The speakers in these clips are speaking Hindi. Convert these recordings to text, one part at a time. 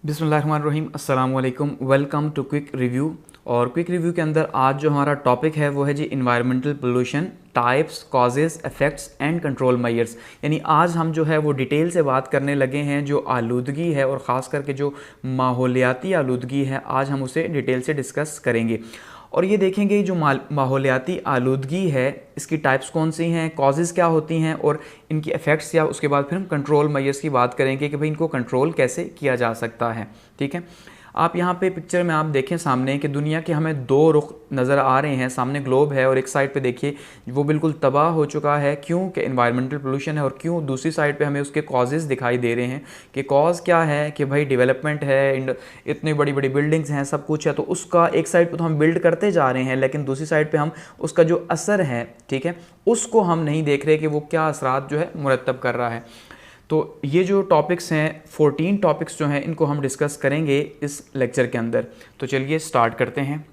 बिस्मिल्लाहिर्रहमानिर्रहीम अस्सलाम वालेकुम। Welcome to quick review. और क्विक रिव्यू के अंदर आज जो हमारा टॉपिक है वो है जी environmental pollution types, causes, effects and control measures. यानी आज हम जो है वो डिटेल से बात करने लगे हैं जो आलूदगी है और ख़ास करके जो माहौलियाती आलूदगी है, आज हम उसे डिटेल से डिस्कस करेंगे। और ये देखेंगे जो माहौलियाती आलूदगी है इसकी टाइप्स कौन सी हैं, कॉजेज़ क्या होती हैं और इनकी इफ़ेक्ट्स या उसके बाद फिर हम कंट्रोल मेजर्स की बात करेंगे कि भाई इनको कंट्रोल कैसे किया जा सकता है। ठीक है, आप यहाँ पे पिक्चर में आप देखें सामने कि दुनिया के हमें दो रुख नज़र आ रहे हैं। सामने ग्लोब है और एक साइड पे देखिए वो बिल्कुल तबाह हो चुका है। क्यों? कि एनवायरमेंटल पोल्यूशन है। और क्यों? दूसरी साइड पे हमें उसके कॉजेज़ दिखाई दे रहे हैं कि कॉज क्या है कि भाई डेवलपमेंट है, इतनी बड़ी बड़ी बिल्डिंग्स हैं, सब कुछ है, तो उसका एक साइड पर तो हम बिल्ड करते जा रहे हैं लेकिन दूसरी साइड पर हम उसका जो असर है, ठीक है, उसको हम नहीं देख रहे कि वो क्या असरात जो है मुरतब कर रहा है। तो ये जो टॉपिक्स हैं 14 टॉपिक्स जो हैं इनको हम डिस्कस करेंगे इस लेक्चर के अंदर। तो चलिए स्टार्ट करते हैं।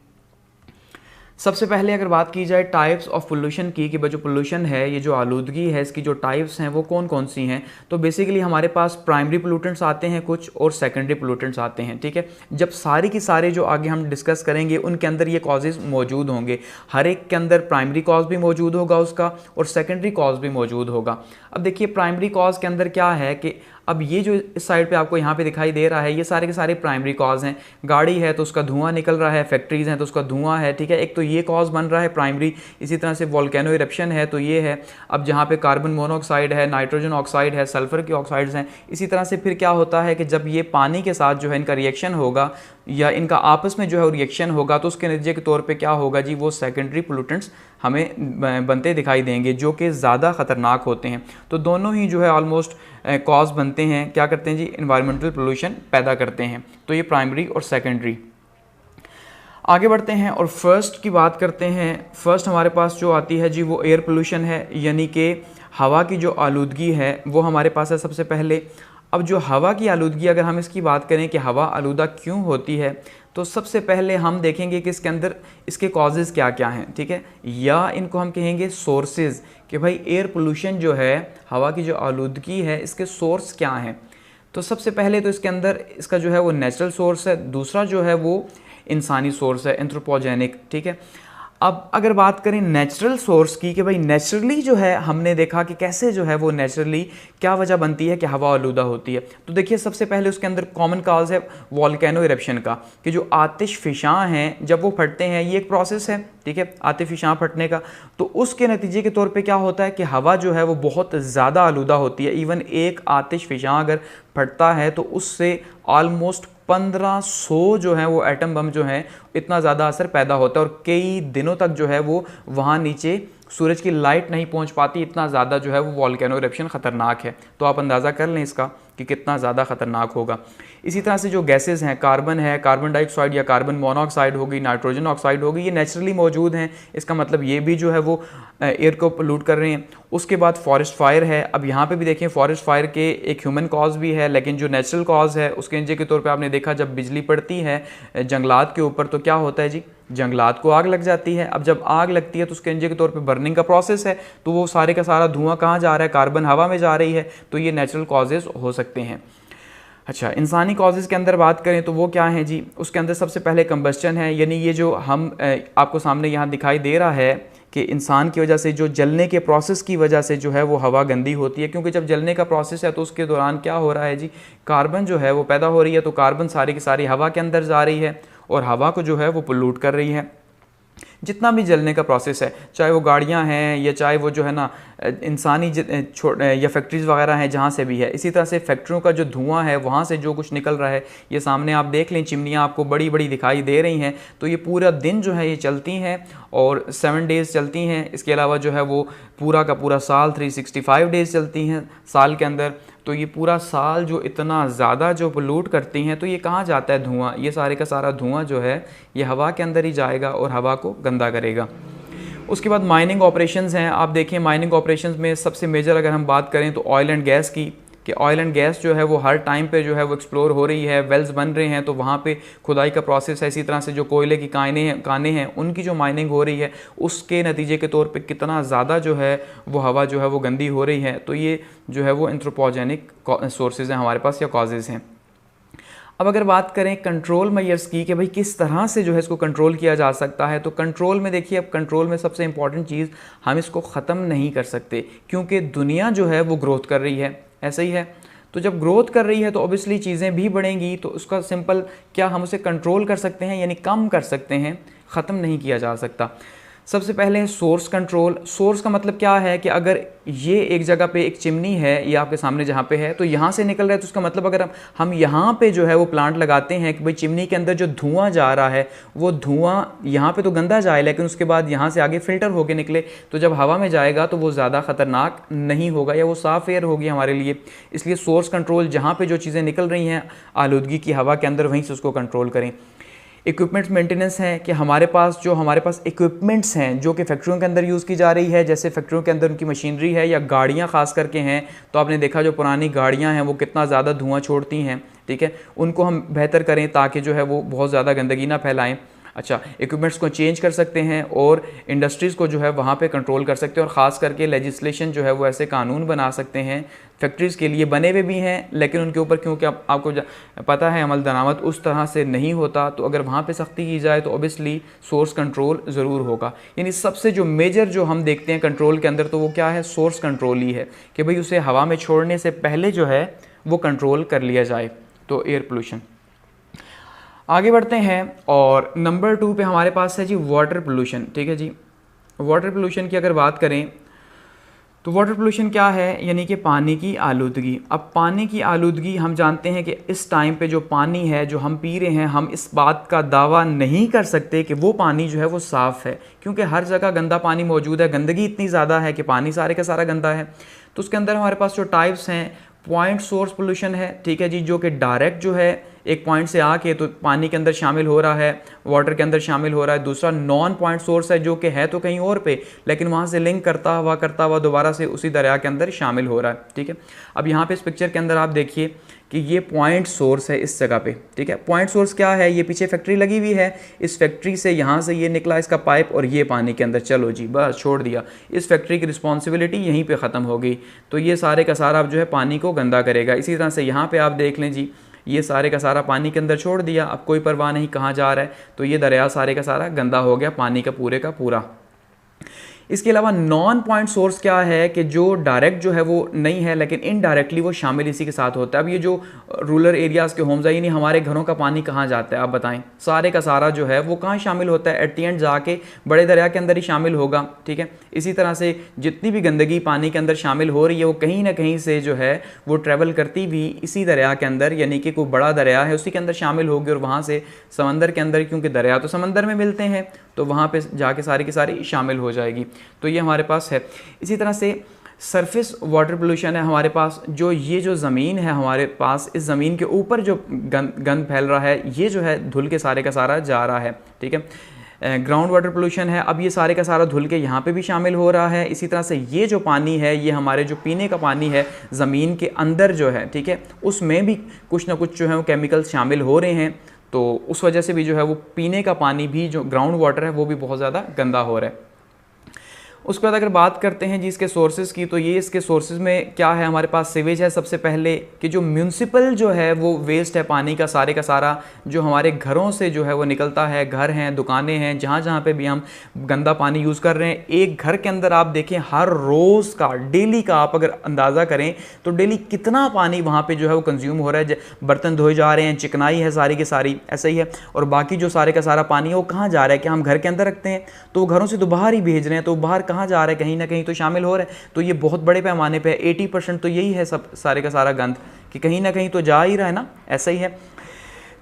सबसे पहले अगर बात की जाए टाइप्स ऑफ पोल्यूशन की कि जो पोल्यूशन है, ये जो आलूदगी है, इसकी जो टाइप्स हैं वो कौन कौन सी हैं, तो बेसिकली हमारे पास प्राइमरी पोल्यूटेंट्स आते हैं कुछ और सेकेंडरी पोल्यूटेंट्स आते हैं। ठीक है, जब सारी की सारे जो आगे हम डिस्कस करेंगे उनके अंदर ये कॉजेज़ मौजूद होंगे। हर एक के अंदर प्राइमरी कॉज भी मौजूद होगा उसका और सेकेंडरी कॉज भी मौजूद होगा। अब देखिए प्राइमरी कॉज के अंदर क्या है कि अब ये जो इस साइड पे आपको यहाँ पे दिखाई दे रहा है ये सारे के सारे प्राइमरी कॉज हैं। गाड़ी है तो उसका धुआं निकल रहा है, फैक्ट्रीज़ हैं तो उसका धुआं है। ठीक है, एक तो ये कॉज बन रहा है प्राइमरी। इसी तरह से वोल्केनो इरप्शन है तो ये है। अब जहाँ पे कार्बन मोनोऑक्साइड है, नाइट्रोजन ऑक्साइड है, सल्फर की ऑक्साइड्स हैं। इसी तरह से फिर क्या होता है कि जब ये पानी के साथ जो है इनका रिएक्शन होगा या इनका आपस में जो है रिएक्शन होगा तो उसके नतीजे के तौर पे क्या होगा जी, वो सेकेंडरी पोल्यूटेंट्स हमें बनते दिखाई देंगे जो कि ज़्यादा ख़तरनाक होते हैं। तो दोनों ही जो है ऑलमोस्ट कॉज बनते हैं, क्या करते हैं जी, इन्वायरमेंटल पोल्यूशन पैदा करते हैं। तो ये प्राइमरी और सेकेंडरी। आगे बढ़ते हैं और फर्स्ट की बात करते हैं। फर्स्ट हमारे पास जो आती है जी वो एयर पोल्यूशन है, यानी कि हवा की जो आलूदगी है वो हमारे पास है सबसे पहले। अब जो हवा की आलूदगी, अगर हम इसकी बात करें कि हवा आलूदा क्यों होती है, तो सबसे पहले हम देखेंगे कि इसके अंदर इसके कॉजेज़ क्या क्या हैं। ठीक है, या इनको हम कहेंगे सोर्सेज कि भाई एयर पोल्यूशन जो है, हवा की जो आलूदगी है, इसके सोर्स क्या हैं। तो सबसे पहले तो इसके अंदर इसका जो है वो नेचुरल सोर्स है, दूसरा जो है वो इंसानी सोर्स है, एंथ्रोपोजेनिक। ठीक है, अब अगर बात करें नेचुरल सोर्स की कि भाई नेचुरली जो है हमने देखा कि कैसे जो है वो नेचुरली क्या वजह बनती है कि हवा आलूदा होती है। तो देखिए सबसे पहले उसके अंदर कॉमन काज है वोल्केनो इरप्शन का, कि जो आतिश फिशां हैं जब वो फटते हैं, ये एक प्रोसेस है। ठीक है, आतिश फिशां फटने का, तो उसके नतीजे के तौर पे क्या होता है कि हवा जो है वो बहुत ज़्यादा आलूदा होती है। इवन एक आतिश फिशां अगर फटता है तो उससे ऑलमोस्ट 1500 जो है वो एटम बम जो है इतना ज़्यादा असर पैदा होता है और कई दिनों तक जो है वो वहाँ नीचे सूरज की लाइट नहीं पहुँच पाती। इतना ज़्यादा जो है वो वोल्केनो इरप्शन ख़तरनाक है। तो आप अंदाज़ा कर लें इसका कि कितना ज़्यादा ख़तरनाक होगा। इसी तरह से जो गैसेस हैं, कार्बन है, कार्बन डाइऑक्साइड या कार्बन मोनोऑक्साइड होगी, नाइट्रोजन ऑक्साइड होगी, ये नेचुरली मौजूद हैं। इसका मतलब ये भी जो है वो एयर को पोल्यूट कर रहे हैं। उसके बाद फॉरेस्ट फायर है। अब यहाँ पे भी देखें फॉरेस्ट फायर के एक ह्यूमन कॉज भी है, लेकिन जो नेचुरल कॉज है उसके नतीजे के तौर पे आपने देखा जब बिजली पड़ती है जंगलात के ऊपर तो क्या होता है जी, जंगलात को आग लग जाती है। अब जब आग लगती है तो उसके नतीजे के तौर पे बर्निंग का प्रोसेस है, तो वो सारे का सारा धुआं कहाँ जा रहा है, कार्बन हवा में जा रही है। तो ये नेचुरल कॉजेज़ हो सकते हैं। अच्छा, इंसानी कॉजेज़ के अंदर बात करें तो वो क्या है जी, उसके अंदर सबसे पहले कंबस्चन है, यानी ये जो हम आपको सामने यहाँ दिखाई दे रहा है कि इंसान की वजह से जो जलने के प्रोसेस की वजह से जो है वो हवा गंदी होती है। क्योंकि जब जलने का प्रोसेस है तो उसके दौरान क्या हो रहा है जी, कार्बन जो है वो पैदा हो रही है। तो कार्बन सारी की सारी हवा के अंदर जा रही है और हवा को जो है वो पोल्यूट कर रही है। जितना भी जलने का प्रोसेस है, चाहे वो गाड़ियां हैं या चाहे वो जो है ना इंसानी या फैक्ट्रीज़ वगैरह हैं, जहाँ से भी है। इसी तरह से फैक्ट्रियों का जो धुआं है वहाँ से जो कुछ निकल रहा है, ये सामने आप देख लें चिमनियाँ आपको बड़ी बड़ी दिखाई दे रही हैं। तो ये पूरा दिन जो है ये चलती हैं और 7 डेज़ चलती हैं। इसके अलावा जो है वो पूरा का पूरा साल 365 डेज़ चलती हैं साल के अंदर। तो ये पूरा साल जो इतना ज़्यादा जो पोल्यूट करती हैं, तो ये कहाँ जाता है धुआं, ये सारे का सारा धुआं जो है ये हवा के अंदर ही जाएगा और हवा को गंदा करेगा। उसके बाद माइनिंग ऑपरेशंस हैं। आप देखें माइनिंग ऑपरेशंस में सबसे मेजर अगर हम बात करें तो ऑयल एंड गैस की, कि ऑयल एंड गैस जो है वो हर टाइम पे जो है वो एक्सप्लोर हो रही है, वेल्स बन रहे हैं तो वहाँ पे खुदाई का प्रोसेस है। इसी तरह से जो कोयले की कानें हैं उनकी जो माइनिंग हो रही है उसके नतीजे के तौर पे कितना ज़्यादा जो है वो हवा जो है वो गंदी हो रही है। तो ये जो है वो एंथ्रोपोजेनिक सोर्सेज हैं हमारे पास या कॉजेज़ हैं। अब अगर बात करें कंट्रोल मेजर्स की कि भाई किस तरह से जो है इसको कंट्रोल किया जा सकता है, तो कंट्रोल में देखिए, अब कंट्रोल में सबसे इंपॉर्टेंट चीज़, हम इसको ख़त्म नहीं कर सकते क्योंकि दुनिया जो है वो ग्रोथ कर रही है, ऐसा ही है। तो जब ग्रोथ कर रही है तो ऑब्वियसली चीज़ें भी बढ़ेंगी, तो उसका सिंपल क्या हम उसे कंट्रोल कर सकते हैं, यानी कम कर सकते हैं, ख़त्म नहीं किया जा सकता। सबसे पहले सोर्स कंट्रोल। सोर्स का मतलब क्या है कि अगर ये एक जगह पे एक चिमनी है, ये आपके सामने जहाँ पे है, तो यहाँ से निकल रहा है, तो उसका मतलब अगर हम यहाँ पे जो है वो प्लांट लगाते हैं कि भाई चिमनी के अंदर जो धुआं जा रहा है वो धुआं यहाँ पे तो गंदा जाए, लेकिन उसके बाद यहाँ से आगे फ़िल्टर होके निकले, तो जब हवा में जाएगा तो वो ज़्यादा ख़तरनाक नहीं होगा, या वो साफ़ एयर होगी हमारे लिए। इसलिए सोर्स कंट्रोल, जहाँ पर जो चीज़ें निकल रही हैं आलूदगी की हवा के अंदर, वहीं से उसको कंट्रोल करें। इक्विपमेंट्स मेंटेनेंस है कि हमारे पास इक्विपमेंट्स हैं जो कि फैक्ट्रियों के अंदर यूज़ की जा रही है, जैसे फैक्ट्रियों के अंदर उनकी मशीनरी है या गाड़ियां ख़ास करके हैं, तो आपने देखा जो पुरानी गाड़ियां हैं वो कितना ज़्यादा धुआं छोड़ती हैं, ठीक है, उनको हम बेहतर करें ताकि जो है वो बहुत ज़्यादा गंदगी ना फैलाएं। अच्छा, इक्विपमेंट्स को चेंज कर सकते हैं और इंडस्ट्रीज़ को जो है वहाँ पे कंट्रोल कर सकते हैं, और ख़ास करके लेजिस्लेशन जो है वो ऐसे कानून बना सकते हैं, फैक्ट्रीज़ के लिए बने हुए भी हैं, लेकिन उनके ऊपर क्योंकि आपको पता है अमल दरामद उस तरह से नहीं होता, तो अगर वहाँ पे सख्ती की जाए तो ऑब्वियसली सोर्स कंट्रोल ज़रूर होगा। यानी सबसे जो मेजर जो हम देखते हैं कंट्रोल के अंदर, तो वो क्या है, सोर्स कंट्रोल ही है कि भाई उसे हवा में छोड़ने से पहले जो है वो कंट्रोल कर लिया जाए। तो एयर पोल्यूशन। आगे बढ़ते हैं और नंबर 2 पे हमारे पास है जी वाटर पोल्यूशन, ठीक है जी। वाटर पोल्यूशन की अगर बात करें तो वाटर पोल्यूशन क्या है, यानी कि पानी की आलूदगी। अब पानी की आलूदगी हम जानते हैं कि इस टाइम पे जो पानी है जो हम पी रहे हैं, हम इस बात का दावा नहीं कर सकते कि वो पानी जो है वो साफ़ है, क्योंकि हर जगह गंदा पानी मौजूद है, गंदगी इतनी ज़्यादा है कि पानी सारे का सारा गंदा है। तो उसके अंदर हमारे पास जो टाइप्स हैं, पॉइंट सोर्स पोल्यूशन है, ठीक है जी, जो कि डायरेक्ट जो है एक पॉइंट से आके तो पानी के अंदर शामिल हो रहा है, वाटर के अंदर शामिल हो रहा है। दूसरा नॉन पॉइंट सोर्स है जो कि है तो कहीं और पे, लेकिन वहाँ से लिंक करता हुआ दोबारा से उसी दरिया के अंदर शामिल हो रहा है, ठीक है। अब यहाँ पे इस पिक्चर के अंदर आप देखिए कि ये पॉइंट सोर्स है इस जगह पे, ठीक है। पॉइंट सोर्स क्या है, ये पीछे फैक्ट्री लगी हुई है, इस फैक्ट्री से यहाँ से ये निकला इसका पाइप और ये पानी के अंदर, चलो जी बस छोड़ दिया, इस फैक्ट्री की रिस्पॉन्सिबिलिटी यहीं पे ख़त्म हो गई, तो ये सारे का सारा अब जो है पानी को गंदा करेगा। इसी तरह से यहाँ पे आप देख लें जी, ये सारे का सारा पानी के अंदर छोड़ दिया, अब कोई परवाह नहीं कहाँ जा रहा है, तो ये दरिया सारे का सारा गंदा हो गया, पानी का पूरा। इसके अलावा नॉन पॉइंट सोर्स क्या है कि जो डायरेक्ट जो है वो नहीं है, लेकिन इनडायरेक्टली वो शामिल इसी के साथ होता है। अब ये जो रूरल एरियाज़ के होम्स है, यानी हमारे घरों का पानी कहाँ जाता है, आप बताएं, सारे का सारा जो है वो कहाँ शामिल होता है, एट दी एंड जाके बड़े दरिया के अंदर ही शामिल होगा, ठीक है। इसी तरह से जितनी भी गंदगी पानी के अंदर शामिल हो रही है वो कहीं ना कहीं से जो है वो ट्रैवल करती भी इसी दरिया के अंदर, यानी कि कोई बड़ा दरिया है उसी के अंदर शामिल होगी, और वहाँ से समंदर के अंदर, क्योंकि दरिया तो समंदर में मिलते हैं, तो वहाँ पे जाके सारी की सारी शामिल हो जाएगी। तो ये हमारे पास है। इसी तरह से सरफेस वाटर पोल्यूशन है हमारे पास, जो ये जो ज़मीन है हमारे पास, इस ज़मीन के ऊपर जो गंद फैल रहा है, ये जो है धुल के सारे का सारा जा रहा है, ठीक है। ग्राउंड वाटर पोल्यूशन है, अब ये सारे का सारा धुल के यहाँ पे भी शामिल हो रहा है। इसी तरह से ये जो पानी है, ये हमारे जो पीने का पानी है ज़मीन के अंदर जो है, ठीक है, उसमें भी कुछ ना कुछ जो है वो केमिकल्स शामिल हो रहे हैं, तो उस वजह से भी जो है वो पीने का पानी भी, जो ग्राउंड वाटर है, वो भी बहुत ज़्यादा गंदा हो रहा है। उसके बाद अगर बात करते हैं जी इसके सोर्सेज की, तो ये इसके सोर्सेज में क्या है, हमारे पास सीवेज है सबसे पहले, कि जो म्यूनसिपल जो है वो वेस्ट है पानी का सारे का सारा, जो हमारे घरों से जो है वो निकलता है, घर हैं, दुकानें हैं, जहाँ जहाँ पे भी हम गंदा पानी यूज़ कर रहे हैं। एक घर के अंदर आप देखें हर रोज़ का, डेली का आप अगर अंदाज़ा करें तो डेली कितना पानी वहाँ पर जो है वो कंज्यूम हो रहा है, बर्तन धोए जा रहे हैं, चिकनाई है सारी की सारी, ऐसा ही है। और बाकी जो सारे का सारा पानी है वो कहाँ जा रहा है, कि हम घर के अंदर रखते हैं तो घरों से तो बाहर ही भेज रहे हैं, तो बाहर कहाँ जा रहा है, कहीं ना कहीं तो शामिल हो रहा है। तो ये बहुत बड़े पैमाने पे 80% तो यही है सब सारे का सारा गंद, कि कहीं ना कहीं तो जा ही रहा है ना, ऐसा ही है।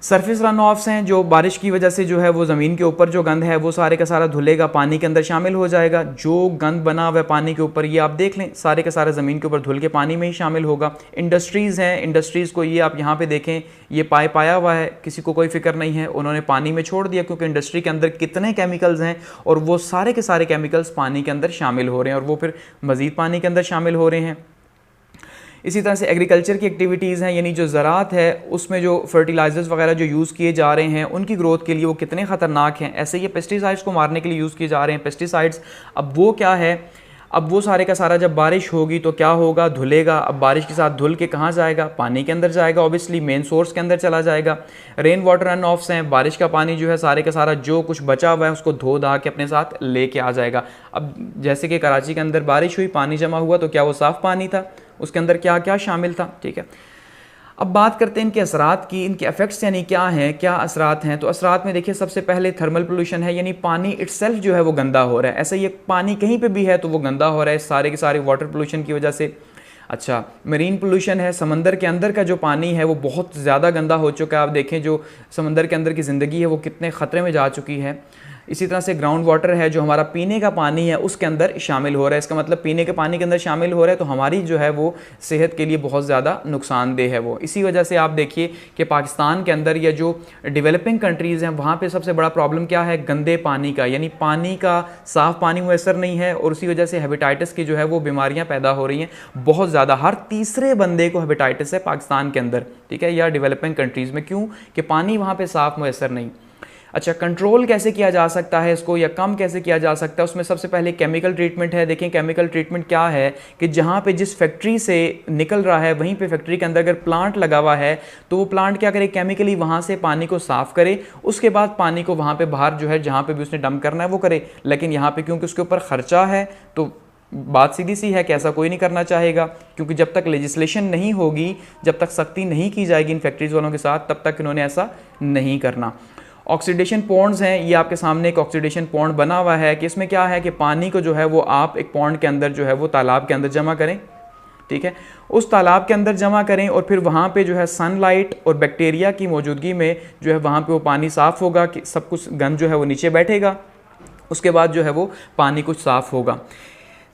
सरफेस रन ऑफ्स हैं, जो बारिश की वजह से जो है वो ज़मीन के ऊपर जो गंद है वो सारे का सारा धुलेगा, पानी के अंदर शामिल हो जाएगा। जो गंद बना हुआ है पानी के ऊपर, ये आप देख लें सारे का सारा ज़मीन के ऊपर धुल के पानी में ही शामिल होगा। इंडस्ट्रीज़ हैं, इंडस्ट्रीज़ को ये आप यहाँ पे देखें, ये पाइप आया हुआ है, किसी को कोई फिक्र नहीं है, उन्होंने पानी में छोड़ दिया, क्योंकि इंडस्ट्री के अंदर कितने केमिकल्स हैं और वो सारे के सारे केमिकल्स पानी के अंदर शामिल हो रहे हैं, और वो फिर मज़ीद पानी के अंदर शामिल हो रहे हैं। इसी तरह से एग्रीकल्चर की एक्टिविटीज़ हैं, यानी जो ज़राअत है उसमें जो फर्टिलाइज़र्स वगैरह जो यूज़ किए जा रहे हैं उनकी ग्रोथ के लिए वो कितने ख़तरनाक हैं। ऐसे ही पेस्टिसाइड्स को मारने के लिए यूज़ किए जा रहे हैं पेस्टिसाइड्स। अब वो क्या है, अब वो सारे का सारा जब बारिश होगी तो क्या होगा, धुलेगा। अब बारिश के साथ धुल के कहाँ जाएगा, पानी के अंदर जाएगा, ऑब्वियसली मेन सोर्स के अंदर चला जाएगा। रेन वाटर रन ऑफ्स हैं, बारिश का पानी जो है सारे का सारा जो कुछ बचा हुआ है उसको धो धा के अपने साथ लेके आ जाएगा। अब जैसे कि कराची के अंदर बारिश हुई, पानी जमा हुआ, तो क्या वो साफ़ पानी था, उसके अंदर क्या क्या शामिल था, ठीक है। अब बात करते हैं इनके असरात की, इनके इफेक्ट्स यानी क्या हैं, क्या असरात हैं। तो असरात में देखिए सबसे पहले थर्मल पोल्यूशन है, यानी पानी इटसेल्फ जो है वो गंदा हो रहा है। ऐसा ये पानी कहीं पे भी है तो वो गंदा हो रहा है सारे के सारे वाटर पोल्यूशन की वजह से। अच्छा, मरीन पोल्यूशन है, समंदर के अंदर का जो पानी है वो बहुत ज़्यादा गंदा हो चुका है। आप देखें जो समंदर के अंदर की ज़िंदगी है वो कितने ख़तरे में जा चुकी है। इसी तरह से ग्राउंड वाटर है, जो हमारा पीने का पानी है उसके अंदर शामिल हो रहा है। इसका मतलब पीने के पानी के अंदर शामिल हो रहा है तो हमारी जो है वो सेहत के लिए बहुत ज़्यादा नुकसानदेह है वो। इसी वजह से आप देखिए कि पाकिस्तान के अंदर या जो डेवलपिंग कंट्रीज़ हैं वहाँ पे सबसे बड़ा प्रॉब्लम क्या है, गंदे पानी का, यानी पानी का साफ़ पानी मुयसर नहीं है और उसी वजह से हेपेटाइटिस की जो है वो बीमारियाँ पैदा हो रही हैं बहुत ज़्यादा। हर तीसरे बंदे को हेपेटाइटिस है पाकिस्तान के अंदर, ठीक है, या डेवलपिंग कंट्रीज़ में। क्यों कि पानी वहाँ पर साफ़ मुयसर नहीं। अच्छा, कंट्रोल कैसे किया जा सकता है इसको, या कम कैसे किया जा सकता है, उसमें सबसे पहले केमिकल ट्रीटमेंट है। देखें केमिकल ट्रीटमेंट क्या है कि जहाँ पे जिस फैक्ट्री से निकल रहा है वहीं पे फैक्ट्री के अंदर अगर प्लांट लगा हुआ है तो वो प्लांट क्या करे, केमिकली वहाँ से पानी को साफ़ करे, उसके बाद पानी को वहाँ पे बाहर जो है जहाँ पे भी उसने डंप करना है वो करे। लेकिन यहाँ पे क्योंकि उसके ऊपर ख़र्चा है तो बात सीधी सी है कि ऐसा कोई नहीं करना चाहेगा, क्योंकि जब तक लेजिस्लेशन नहीं होगी, जब तक सख्ती नहीं की जाएगी इन फैक्ट्रीज़ वालों के साथ, तब तक इन्होंने ऐसा नहीं करना। ऑक्सीडेशन पॉन्ड्स हैं, ये आपके सामने एक ऑक्सीडेशन पॉन्ड बना हुआ है कि इसमें क्या है कि पानी को जो है वो आप एक पॉन्ड के अंदर जो है वो तालाब के अंदर जमा करें, ठीक है, उस तालाब के अंदर जमा करें और फिर वहाँ पे जो है सनलाइट और बैक्टीरिया की मौजूदगी में जो है वहाँ पे वो पानी साफ़ होगा कि सब कुछ गंद जो है वो नीचे बैठेगा, उसके बाद जो है वो पानी कुछ साफ़ होगा।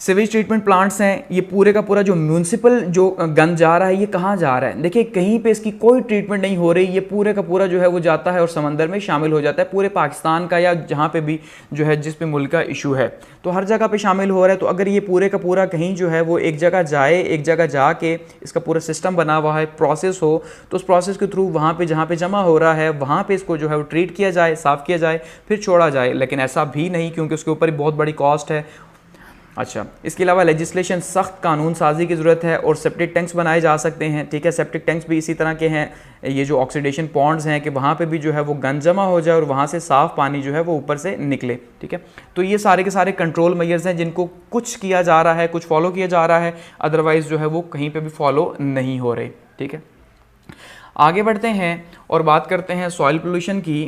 सीवेज ट्रीटमेंट प्लांट्स हैं, ये पूरे का पूरा जो म्यूनसिपल जो गंद जा रहा है ये कहाँ जा रहा है, देखिए कहीं पे इसकी कोई ट्रीटमेंट नहीं हो रही, ये पूरे का पूरा जो है वो जाता है और समंदर में शामिल हो जाता है। पूरे पाकिस्तान का या जहाँ पे भी जो है जिस पे मुल्क का इशू है तो हर जगह पे शामिल हो रहा है। तो अगर ये पूरे का पूरा कहीं जो है वो एक जगह जाए, एक जगह जाके इसका पूरा सिस्टम बना हुआ है, प्रोसेस हो, तो उस प्रोसेस के थ्रू वहाँ पे जहाँ पे जमा हो रहा है वहाँ पे इसको जो है वो ट्रीट किया जाए, साफ़ किया जाए, फिर छोड़ा जाए। लेकिन ऐसा भी नहीं, क्योंकि उसके ऊपर बहुत बड़ी कॉस्ट है। अच्छा, इसके अलावा लेजिस्लेशन, सख्त कानून साजी की ज़रूरत है और सेप्टिक टैंक्स बनाए जा सकते हैं, ठीक है। सेप्टिक टैंक्स भी इसी तरह के हैं, ये जो ऑक्सीडेशन पॉन्ड्स हैं कि वहाँ पे भी जो है वो गंद जमा हो जाए और वहाँ से साफ़ पानी जो है वो ऊपर से निकले, ठीक है। तो ये सारे के सारे कंट्रोल मेजर्स हैं जिनको कुछ किया जा रहा है, कुछ फॉलो किया जा रहा है, अदरवाइज़ जो है वो कहीं पर भी फॉलो नहीं हो रहे, ठीक है। आगे बढ़ते हैं और बात करते हैं सॉइल पोल्यूशन की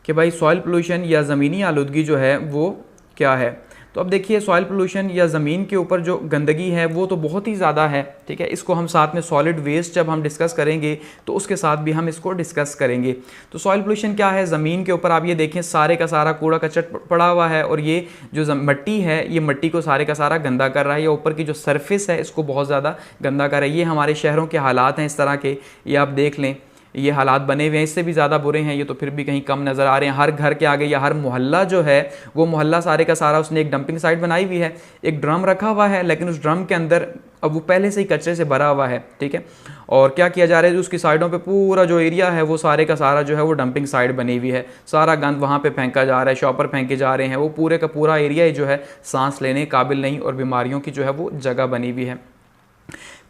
कि भाई सॉइल पोल्यूशन या ज़मीनी आलूदगी जो है वो क्या है। तो अब देखिए सॉइल पोल्यूशन या ज़मीन के ऊपर जो गंदगी है वो तो बहुत ही ज़्यादा है, ठीक है। इसको हम साथ में सॉलिड वेस्ट जब हम डिस्कस करेंगे तो उसके साथ भी हम इसको डिस्कस करेंगे। तो सॉइल पोल्यूशन क्या है, ज़मीन के ऊपर आप ये देखें सारे का सारा कूड़ा कचरा पड़ा हुआ है और ये जो मिट्टी है ये मिट्टी को सारे का सारा गंदा कर रहा है, या ऊपर की जो सरफेस है इसको बहुत ज़्यादा गंदा कर रहा है। ये हमारे शहरों के हालात हैं इस तरह के, ये आप देख लें, ये हालात बने हुए हैं, इससे भी ज़्यादा बुरे हैं ये तो फिर भी कहीं कम नज़र आ रहे हैं। हर घर के आगे या हर मोहल्ला जो है वो मोहल्ला सारे का सारा उसने एक डंपिंग साइट बनाई हुई है, एक ड्रम रखा हुआ है, लेकिन उस ड्रम के अंदर अब वो पहले से ही कचरे से भरा हुआ है, ठीक है। और क्या किया जा रहा है, उसकी साइडों पे पूरा जो एरिया है वो सारे का सारा जो है वो डंपिंग साइट बनी हुई है, सारा गंद वहाँ पे फेंका जा रहा है, शॉपर फेंके जा रहे हैं, वो पूरे का पूरा एरिया जो है सांस लेने काबिल नहीं और बीमारियों की जो है वो जगह बनी हुई है।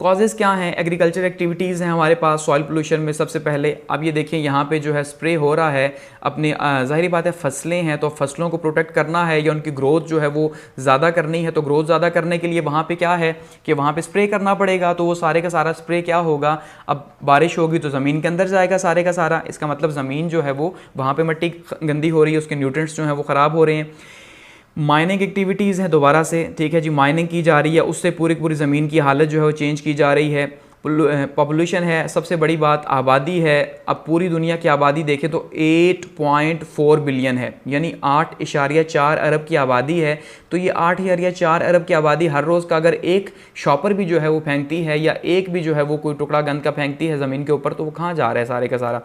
कॉजेज़ क्या हैं, एग्रीकल्चर एक्टिविटीज़ हैं हमारे पास सॉइल पोल्यूशन में। सबसे पहले अब ये देखिए यहाँ पे जो है स्प्रे हो रहा है, अपनी ज़ाहिर बात है फसलें हैं तो फसलों को प्रोटेक्ट करना है या उनकी ग्रोथ जो है वो ज़्यादा करनी है, तो ग्रोथ ज़्यादा करने के लिए वहाँ पे क्या है कि वहाँ पे स्प्रे करना पड़ेगा। तो वो सारे का सारा स्प्रे क्या होगा, अब बारिश होगी तो ज़मीन के अंदर जाएगा सारे का सारा, इसका मतलब ज़मीन जो है वो वहाँ पर मिट्टी गंदी हो रही है, उसके न्यूट्रिएंट्स जो हैं वो ख़राब हो रहे हैं। माइनिंग एक्टिविटीज़ हैं दोबारा से, ठीक है जी, माइनिंग की जा रही है, उससे पूरी पूरी ज़मीन की हालत जो है वो चेंज की जा रही है। पॉपुलेशन है, सबसे बड़ी बात आबादी है। अब पूरी दुनिया की आबादी देखें तो 8.4 बिलियन है, यानी 8.4 अरब की आबादी है। तो ये 8.4 अरब की आबादी हर रोज़ का अगर एक शॉपर भी जो है वो फेंकती है या एक भी जो है वो कोई टुकड़ा गंद का फेंकती है ज़मीन के ऊपर, तो वो कहाँ जा रहा है सारे का सारा।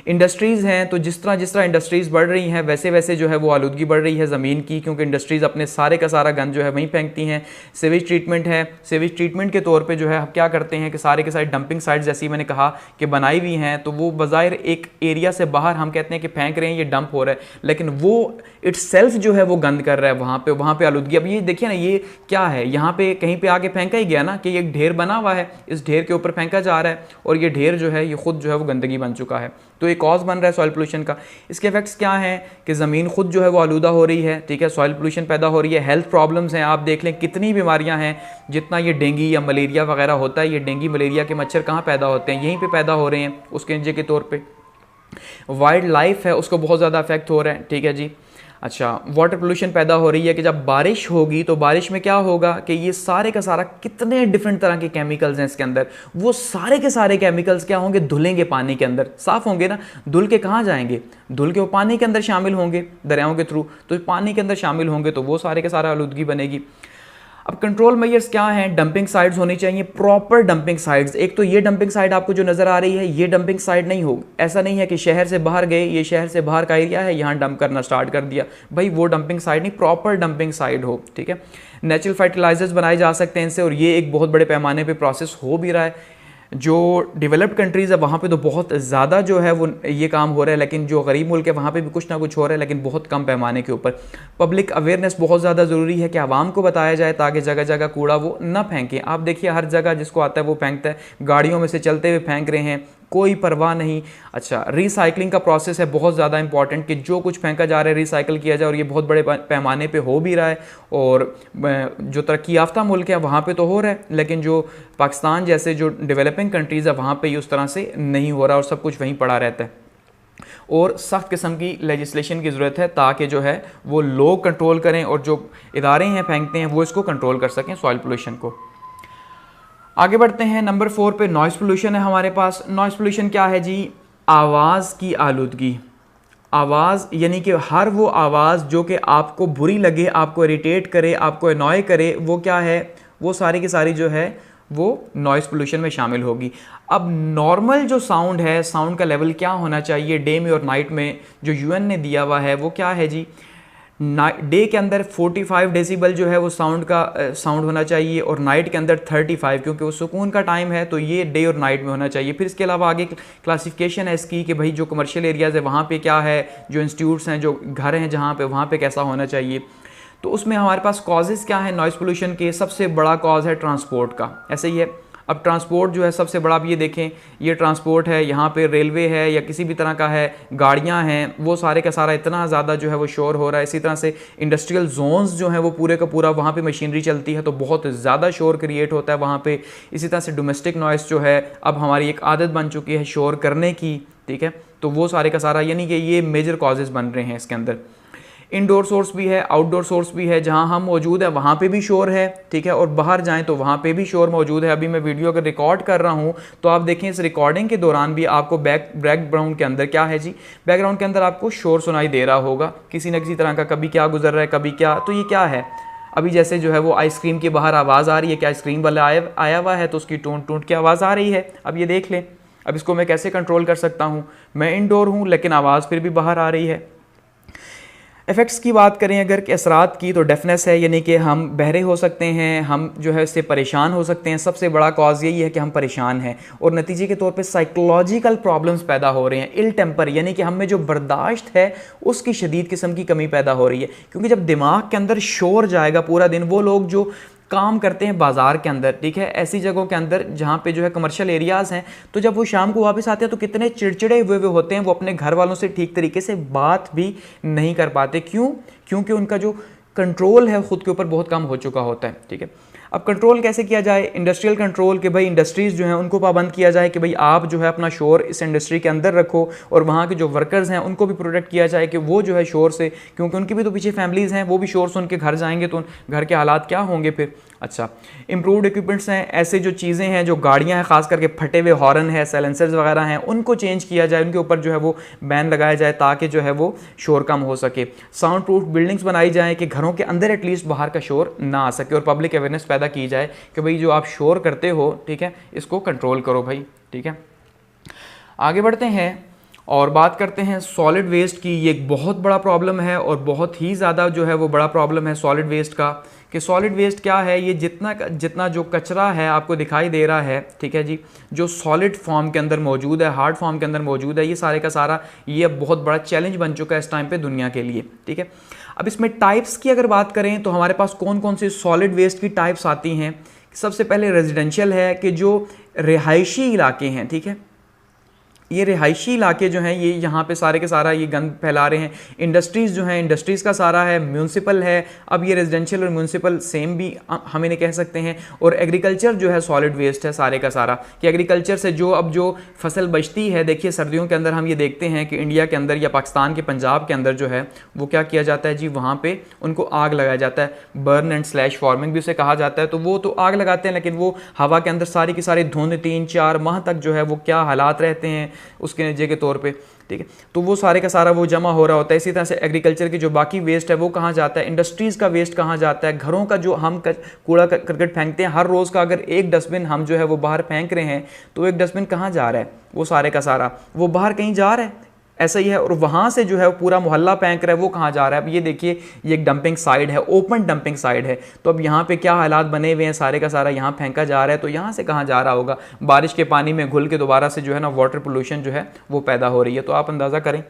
इंडस्ट्रीज़ हैं, तो जिस तरह इंडस्ट्रीज़ बढ़ रही हैं वैसे वैसे जो है वो आलूदगी बढ़ रही है ज़मीन की, क्योंकि इंडस्ट्रीज़ अपने सारे का सारा गंद जो है वहीं फेंकती हैं। सीवेज ट्रीटमेंट है, सीवेज ट्रीटमेंट के तौर पर जो है हम क्या करते हैं कि सारे सारे के सारे डंपिंग साइट्स जैसी मैंने कहा कि बनाई हुई हैं, तो वो बज़ाहिर एक एरिया से बाहर हम कहते हैं कि फेंक रहे हैं, ये डंप हो रहा है, लेकिन वो इटसेल्फ जो है वो गंद कर रहा है वहाँ पे आलूदगी। अब ये देखिए ना, ये क्या है, यहाँ पे कहीं पे आगे फेंका ही गया ना कि एक ढेर बना हुआ है, इस ढेर के ऊपर फेंका जा रहा है और ये ढेर जो है ये खुद जो है वो गंदगी बन चुका है। तो ये कॉज बन रहा है सॉइल पोल्यूशन का। इसके इफेक्ट्स क्या हैं कि ज़मीन खुद जो है वो आलूदा हो रही है, ठीक है, सॉइल पोल्यूशन पैदा हो रही है, हेल्थ प्रॉब्लम्स हैं। आप देख लें कितनी बीमारियां हैं, जितना ये डेंगू या मलेरिया वगैरह होता है, ये डेंगू मलेरिया के मच्छर कहाँ पैदा होते हैं, यहीं पे पैदा हो रहे हैं उसके नतीजे के तौर पे। वाइल्ड लाइफ है उसको बहुत ज़्यादा अफेक्ट हो रहा है, ठीक है जी। अच्छा, वाटर पोल्यूशन पैदा हो रही है कि जब बारिश होगी तो बारिश में क्या होगा कि ये सारे का सारा कितने डिफरेंट तरह के केमिकल्स हैं इसके अंदर, वो सारे के सारे केमिकल्स क्या होंगे, धुलेंगे पानी के अंदर, साफ होंगे ना, धुल के कहाँ जाएंगे, धुल के वो पानी के अंदर शामिल होंगे दरियाओं के थ्रू, तो पानी के अंदर शामिल होंगे तो वो सारे के सारा आलूदगी बनेगी। अब कंट्रोल मेजर्स क्या हैं, डंपिंग साइट्स होनी चाहिए, प्रॉपर डंपिंग साइट्स। एक तो ये डंपिंग साइट आपको जो नज़र आ रही है ये डंपिंग साइट नहीं हो, ऐसा नहीं है कि शहर से बाहर गए, ये शहर से बाहर का एरिया है यहाँ डंप करना स्टार्ट कर दिया, भाई वो डंपिंग साइट नहीं, प्रॉपर डंपिंग साइट हो, ठीक है। नेचुरल फर्टिलाइजर्स बनाए जा सकते हैं इनसे, और ये एक बहुत बड़े पैमाने पर प्रोसेस हो भी रहा है। जो डेवलप्ड कंट्रीज़ है वहाँ पे तो बहुत ज़्यादा जो है वो ये काम हो रहा है, लेकिन जो गरीब मुल्क है वहाँ पे भी कुछ ना कुछ हो रहा है, लेकिन बहुत कम पैमाने के ऊपर। पब्लिक अवेयरनेस बहुत ज़्यादा ज़रूरी है कि आवाम को बताया जाए ताकि जगह जगह कूड़ा वो ना फेंकें। आप देखिए हर जगह जिसको आता है वो फेंकता है, गाड़ियों में से चलते हुए फेंक रहे हैं, कोई परवाह नहीं। अच्छा, रिसाइकलिंग का प्रोसेस है बहुत ज़्यादा इंपॉर्टेंट कि जो कुछ फेंका जा रहा है रिसाइकिल किया जाए, और ये बहुत बड़े पैमाने पे हो भी रहा है। और जो तरक्की याफ्ता मुल्क है वहाँ पे तो हो रहा है, लेकिन जो पाकिस्तान जैसे जो डेवलपिंग कंट्रीज़ है वहाँ पे उस तरह से नहीं हो रहा और सब कुछ वहीं पड़ा रहता है। और सख्त किस्म की लेजिस्लेशन की ज़रूरत है ताकि जो है वो लोग कंट्रोल करें और जो इदारे हैं फेंकते हैं वो इसको कंट्रोल कर सकें सॉइल पोल्यूशन को। आगे बढ़ते हैं, नंबर 4 पे नॉइज़ पोल्यूशन है हमारे पास। नॉइज़ पोल्यूशन क्या है जी, आवाज़ की आलूदगी। आवाज़ यानी कि हर वो आवाज़ जो कि आपको बुरी लगे, आपको इरिटेट करे, आपको अनॉय करे, वो क्या है, वो सारी की सारी जो है वो नॉइज़ पोल्यूशन में शामिल होगी। अब नॉर्मल जो साउंड है, साउंड का लेवल क्या होना चाहिए डे में और नाइट में, जो यूएन ने दिया हुआ है वो क्या है जी, डे के अंदर 45 डेसिबल जो है वो साउंड होना चाहिए, और नाइट के अंदर 35, क्योंकि वो सुकून का टाइम है तो ये डे और नाइट में होना चाहिए। फिर इसके अलावा आगे क्लासिफिकेशन है इसकी कि भाई जो कमर्शियल एरियाज़ है वहाँ पे क्या है, जो इंस्टीट्यूट्स हैं, जो घर हैं जहाँ पे, वहाँ पे कैसा होना चाहिए। तो उसमें हमारे पास कॉजेज़ क्या है नॉइज़ पोल्यूशन के, सबसे बड़ा कॉज है ट्रांसपोर्ट का, ऐसे ही है। अब ट्रांसपोर्ट जो है सबसे बड़ा, आप ये देखें, ये ट्रांसपोर्ट है, यहाँ पे रेलवे है या किसी भी तरह का है, गाड़ियाँ हैं, वो सारे का सारा इतना ज़्यादा जो है वो शोर हो रहा है। इसी तरह से इंडस्ट्रियल जोन्स जो हैं वो पूरे का पूरा, वहाँ पे मशीनरी चलती है तो बहुत ज़्यादा शोर क्रिएट होता है वहाँ पे। इसी तरह से डोमेस्टिक नॉइस जो है अब हमारी एक आदत बन चुकी है शोर करने की, ठीक है। तो वो सारे का सारा यानी कि ये मेजर कॉजेज़ बन रहे हैं इसके अंदर। इंडोर सोर्स भी है, आउटडोर सोर्स भी है, जहां हम मौजूद है वहां पे भी शोर है, ठीक है, और बाहर जाएं तो वहां पे भी शोर मौजूद है। अभी मैं वीडियो अगर रिकॉर्ड कर रहा हूं तो आप देखें इस रिकॉर्डिंग के दौरान भी आपको बैकग्राउंड के अंदर क्या है जी, बैकग्राउंड के अंदर आपको शोर सुनाई दे रहा होगा किसी न किसी तरह का, कभी क्या गुजर रहा है, कभी क्या। तो ये क्या है, अभी जैसे जो है वो आइसक्रीम के बाहर आवाज़ आ रही है कि आइसक्रीम वाला आया हुआ है तो उसकी टूट टूट की आवाज़ आ रही है। अब ये देख लें, अब इसको मैं कैसे कंट्रोल कर सकता हूँ, मैं इंडोर हूँ लेकिन आवाज़ फिर भी बाहर आ रही है। इफ़ेक्ट्स की बात करें अगर कि असरात की, तो डेफनेस है, यानी कि हम बहरे हो सकते हैं, हम जो है इससे परेशान हो सकते हैं। सबसे बड़ा कॉज यही है कि हम परेशान हैं, और नतीजे के तौर पे साइकोलॉजिकल प्रॉब्लम्स पैदा हो रहे हैं। इल टेम्पर यानी कि हम में जो बर्दाश्त है उसकी शदीद किस्म की कमी पैदा हो रही है, क्योंकि जब दिमाग के अंदर शोर जाएगा पूरा दिन, वो लोग जो काम करते हैं बाज़ार के अंदर, ठीक है, ऐसी जगहों के अंदर जहाँ पे जो है कमर्शियल एरियाज़ हैं, तो जब वो शाम को वापस आते हैं तो कितने चिड़चिड़े हुए होते हैं, वो अपने घर वालों से ठीक तरीके से बात भी नहीं कर पाते। क्यों? क्योंकि उनका जो कंट्रोल है ख़ुद के ऊपर बहुत कम हो चुका होता है, ठीक है। अब कंट्रोल कैसे किया जाए, इंडस्ट्रियल कंट्रोल, कि भाई इंडस्ट्रीज़ जो हैं उनको पाबंद किया जाए कि भाई आप जो है अपना शोर इस इंडस्ट्री के अंदर रखो, और वहाँ के जो वर्कर्स हैं उनको भी प्रोटेक्ट किया जाए कि वो जो है शोर से, क्योंकि उनकी भी तो पीछे फैमिलीज़ हैं, वो भी शोर सुन के घर जाएंगे तो घर के हालात क्या होंगे फिर। अच्छा, इम्प्रूव्ड इक्विपमेंट्स हैं, ऐसे जो चीज़ें हैं, जो गाड़ियाँ हैं, खास करके फटे हुए हॉर्न है, साइलेंसर्स वगैरह हैं, उनको चेंज किया जाए, उनके ऊपर जो है वो बैन लगाया जाए ताकि जो है वो शोर कम हो सके। साउंड प्रूफ बिल्डिंग्स बनाई जाएँ कि घरों के अंदर एटलीस्ट बाहर का शोर ना आ सके, और पब्लिक अवेयरनेस पैदा की जाए कि भाई जो आप शोर करते हो, ठीक है, इसको कंट्रोल करो भाई, ठीक है। आगे बढ़ते हैं और बात करते हैं सॉलिड वेस्ट की। ये एक बहुत बड़ा प्रॉब्लम है और बहुत ही ज़्यादा जो है वो बड़ा प्रॉब्लम है सॉलिड वेस्ट का, कि सॉलिड वेस्ट क्या है, ये जितना जो कचरा है आपको दिखाई दे रहा है, ठीक है जी, जो सॉलिड फॉर्म के अंदर मौजूद है, हार्ड फॉर्म के अंदर मौजूद है, ये सारे का सारा ये बहुत बड़ा चैलेंज बन चुका है इस टाइम पे दुनिया के लिए, ठीक है। अब इसमें टाइप्स की अगर बात करें तो हमारे पास कौन कौन सी सॉलिड वेस्ट की टाइप्स आती हैं। सबसे पहले रेजिडेंशियल है कि जो रिहायशी इलाके हैं, ठीक है, ये रिहायशी इलाके जो हैं ये यहाँ पे सारे के सारा ये गंद फैला रहे हैं। इंडस्ट्रीज़ जो हैं, इंडस्ट्रीज़ का सारा है। म्यूनसिपल है, अब ये रेजिडेंशियल और म्यूनसिपल सेम भी हम इन्हें कह सकते हैं। और एग्रीकल्चर जो है सॉलिड वेस्ट है सारे का सारा, कि एग्रीकल्चर से जो फसल बचती है, देखिए सर्दियों के अंदर हम ये देखते हैं कि इंडिया के अंदर या पाकिस्तान के पंजाब के अंदर जो है वो क्या किया जाता है जी, वहाँ पर उनको आग लगाया जाता है, बर्न एंड स्लैश फार्मिंग भी उसे कहा जाता है। तो वो तो आग लगाते हैं, लेकिन वो हवा के अंदर सारी की सारी धुंध 3-4 माह तक जो है वो क्या हालात रहते हैं उसके नतीजे के तौर पे, ठीक है। तो वो सारे का सारा वो जमा हो रहा होता है। इसी तरह से एग्रीकल्चर की जो बाकी वेस्ट है वो कहाँ जाता है, इंडस्ट्रीज़ का वेस्ट कहाँ जाता है, घरों का जो हम कूड़ा करकट फेंकते हैं हर रोज़ का, अगर एक डस्टबिन हम जो है वो बाहर फेंक रहे हैं तो एक डस्टबिन कहाँ जा रहा है, वो सारे का सारा वो बाहर कहीं जा रहा है, ऐसा ही है। और वहाँ से जो है पूरा मोहल्ला फेंक रहा है, वो कहाँ जा रहा है। अब ये देखिए ये एक डंपिंग साइड है, ओपन डंपिंग साइड है। तो अब यहाँ पे क्या हालात बने हुए हैं, सारे का सारा यहाँ फेंका जा रहा है, तो यहाँ से कहाँ जा रहा होगा, बारिश के पानी में घुल के दोबारा से जो है ना वाटर पोल्यूशन जो है वो पैदा हो रही है। तो आप अंदाज़ा करें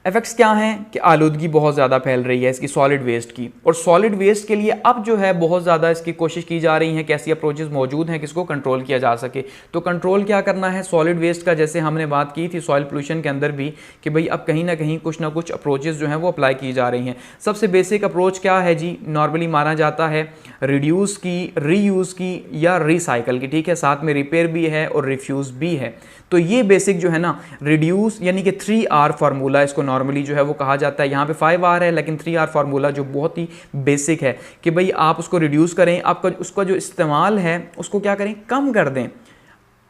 इफेक्ट्स क्या हैं कि आलूदगी बहुत ज़्यादा फैल रही है इसकी सॉलिड वेस्ट की। और सॉलिड वेस्ट के लिए अब जो है बहुत ज़्यादा इसकी कोशिश की जा रही है कि ऐसी अप्रोचेस मौजूद हैं कि इसको कंट्रोल किया जा सके। तो कंट्रोल क्या करना है सॉलिड वेस्ट का, जैसे हमने बात की थी सॉइल पोल्यूशन के अंदर भी, कि भाई अब कहीं ना कहीं कुछ ना कुछ अप्रोचेस जो हैं वो अप्लाई की जा रही हैं। सबसे बेसिक अप्रोच क्या है जी, नॉर्मली माना जाता है रिड्यूस की, रीयूज़ की या रिसाइकल की, ठीक है, साथ में रिपेयर भी है और रिफ्यूज़ भी है। तो ये बेसिक जो है ना रिड्यूस यानी कि 3R फार्मूला इसको नॉर्मली जो है वो कहा जाता है। यहाँ पे 5R है लेकिन 3R फार्मूला जो बहुत ही बेसिक है कि भाई आप उसको रिड्यूस करें, आपका उसका जो इस्तेमाल है उसको क्या करें, कम कर दें।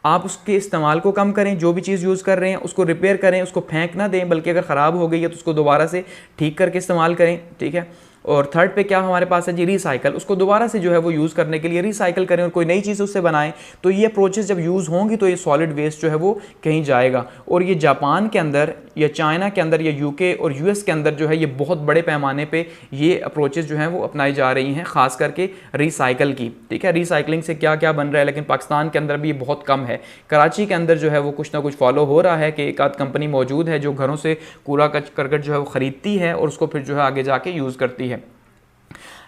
आप उसके इस्तेमाल को कम करें, जो भी चीज़ यूज़ कर रहे हैं उसको रिपेयर करें, उसको फेंक ना दें, बल्कि अगर ख़राब हो गई है तो उसको दोबारा से ठीक करके इस्तेमाल करें, ठीक है। और थर्ड पे क्या हमारे पास है जी रिसाइकल, उसको दोबारा से जो है वो यूज़ करने के लिए रिसाइकल करें और कोई नई चीज़ उससे बनाएं। तो ये अप्रोचेस जब यूज़ होंगी तो ये सॉलिड वेस्ट जो है वो कहीं जाएगा। और ये जापान के अंदर या चाइना के अंदर या यूके और यूएस के अंदर जो है ये बहुत बड़े पैमाने पे ये अप्रोचेस जो हैं वो अपनाई जा रही हैं, ख़ास करके रिसाइकल की, ठीक है। रिसाइकलिंग से क्या क्या बन रहा है, लेकिन पाकिस्तान के अंदर भी ये बहुत कम है। कराची के अंदर जो है वो कुछ ना कुछ फॉलो हो रहा है कि एक आध कंपनी मौजूद है जो घरों से कूड़ा करकट जो है वो ख़रीदती है और उसको फिर जो है आगे जाके यूज़ करती है।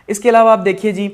इसके अलावा आप देखिए जी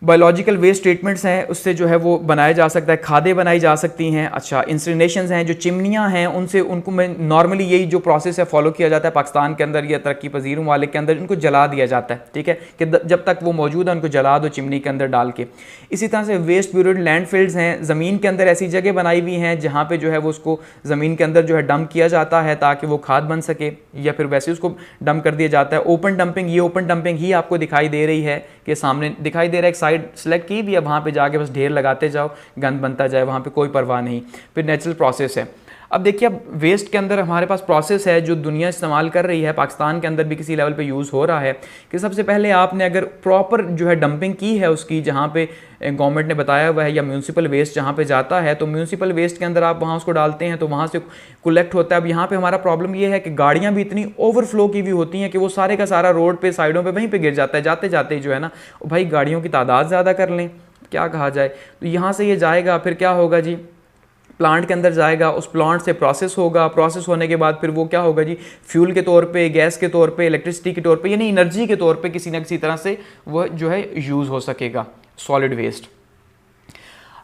बायोलॉजिकल वेस्ट ट्रीटमेंट्स हैं, उससे जो है वो बनाया जा सकता है, खादें बनाई जा सकती हैं। अच्छा, इंसिनरेशंस हैं, जो चिमनियां हैं उनसे उनको में नॉर्मली यही जो प्रोसेस है फॉलो किया जाता है पाकिस्तान के अंदर या तरक्की पजीर ममालिक के अंदर, इनको जला दिया जाता है, ठीक है, कि जब तक वो मौजूद है उनको जला दो चिमनी के अंदर डाल के। इसी तरह से वेस्ट ब्यूरिड लैंडफिल्ड्स हैं, ज़मीन के अंदर ऐसी जगह बनाई हुई हैं जहाँ पर जो है वो उसको ज़मीन के अंदर जो है डंप किया जाता है ताकि वो खाद बन सके, या फिर वैसे उसको डंप कर दिया जाता है। ओपन डंपिंग, ये ओपन डंपिंग ही आपको दिखाई दे रही है कि सामने दिखाई दे रहा है, एक साइड सेलेक्ट की भी है, वहाँ पे जाके बस ढेर लगाते जाओ, गंद बनता जाए, वहाँ पे कोई परवाह नहीं। फिर नेचुरल प्रोसेस है। अब देखिए अब वेस्ट के अंदर हमारे पास प्रोसेस है जो दुनिया इस्तेमाल कर रही है, पाकिस्तान के अंदर भी किसी लेवल पे यूज़ हो रहा है कि सबसे पहले आपने अगर प्रॉपर जो है डंपिंग की है उसकी, जहाँ पे गवर्नमेंट ने बताया हुआ है, या म्यूनसिपल वेस्ट जहाँ पे जाता है तो म्यूनसिपल वेस्ट के अंदर आप वहाँ उसको डालते हैं तो वहाँ से कलेक्ट होता है। अब यहाँ पे हमारा प्रॉब्लम ये है कि गाड़ियाँ भी इतनी ओवरफ्लो की हुई होती हैं कि वो सारे का सारा रोड पे साइडों पे वहीं पे गिर जाता है, जाते जाते जो है ना भाई गाड़ियों की तादाद ज़्यादा कर लें, क्या कहा जाए। तो यहाँ से ये जाएगा, फिर क्या होगा जी, प्लांट के अंदर जाएगा, उस प्लांट से प्रोसेस होगा, प्रोसेस होने के बाद फिर वो क्या होगा जी, फ्यूल के तौर पे, गैस के तौर पे, इलेक्ट्रिसिटी के तौर पे, यानी एनर्जी के तौर पे किसी न किसी तरह से वो जो है यूज़ हो सकेगा सॉलिड वेस्ट।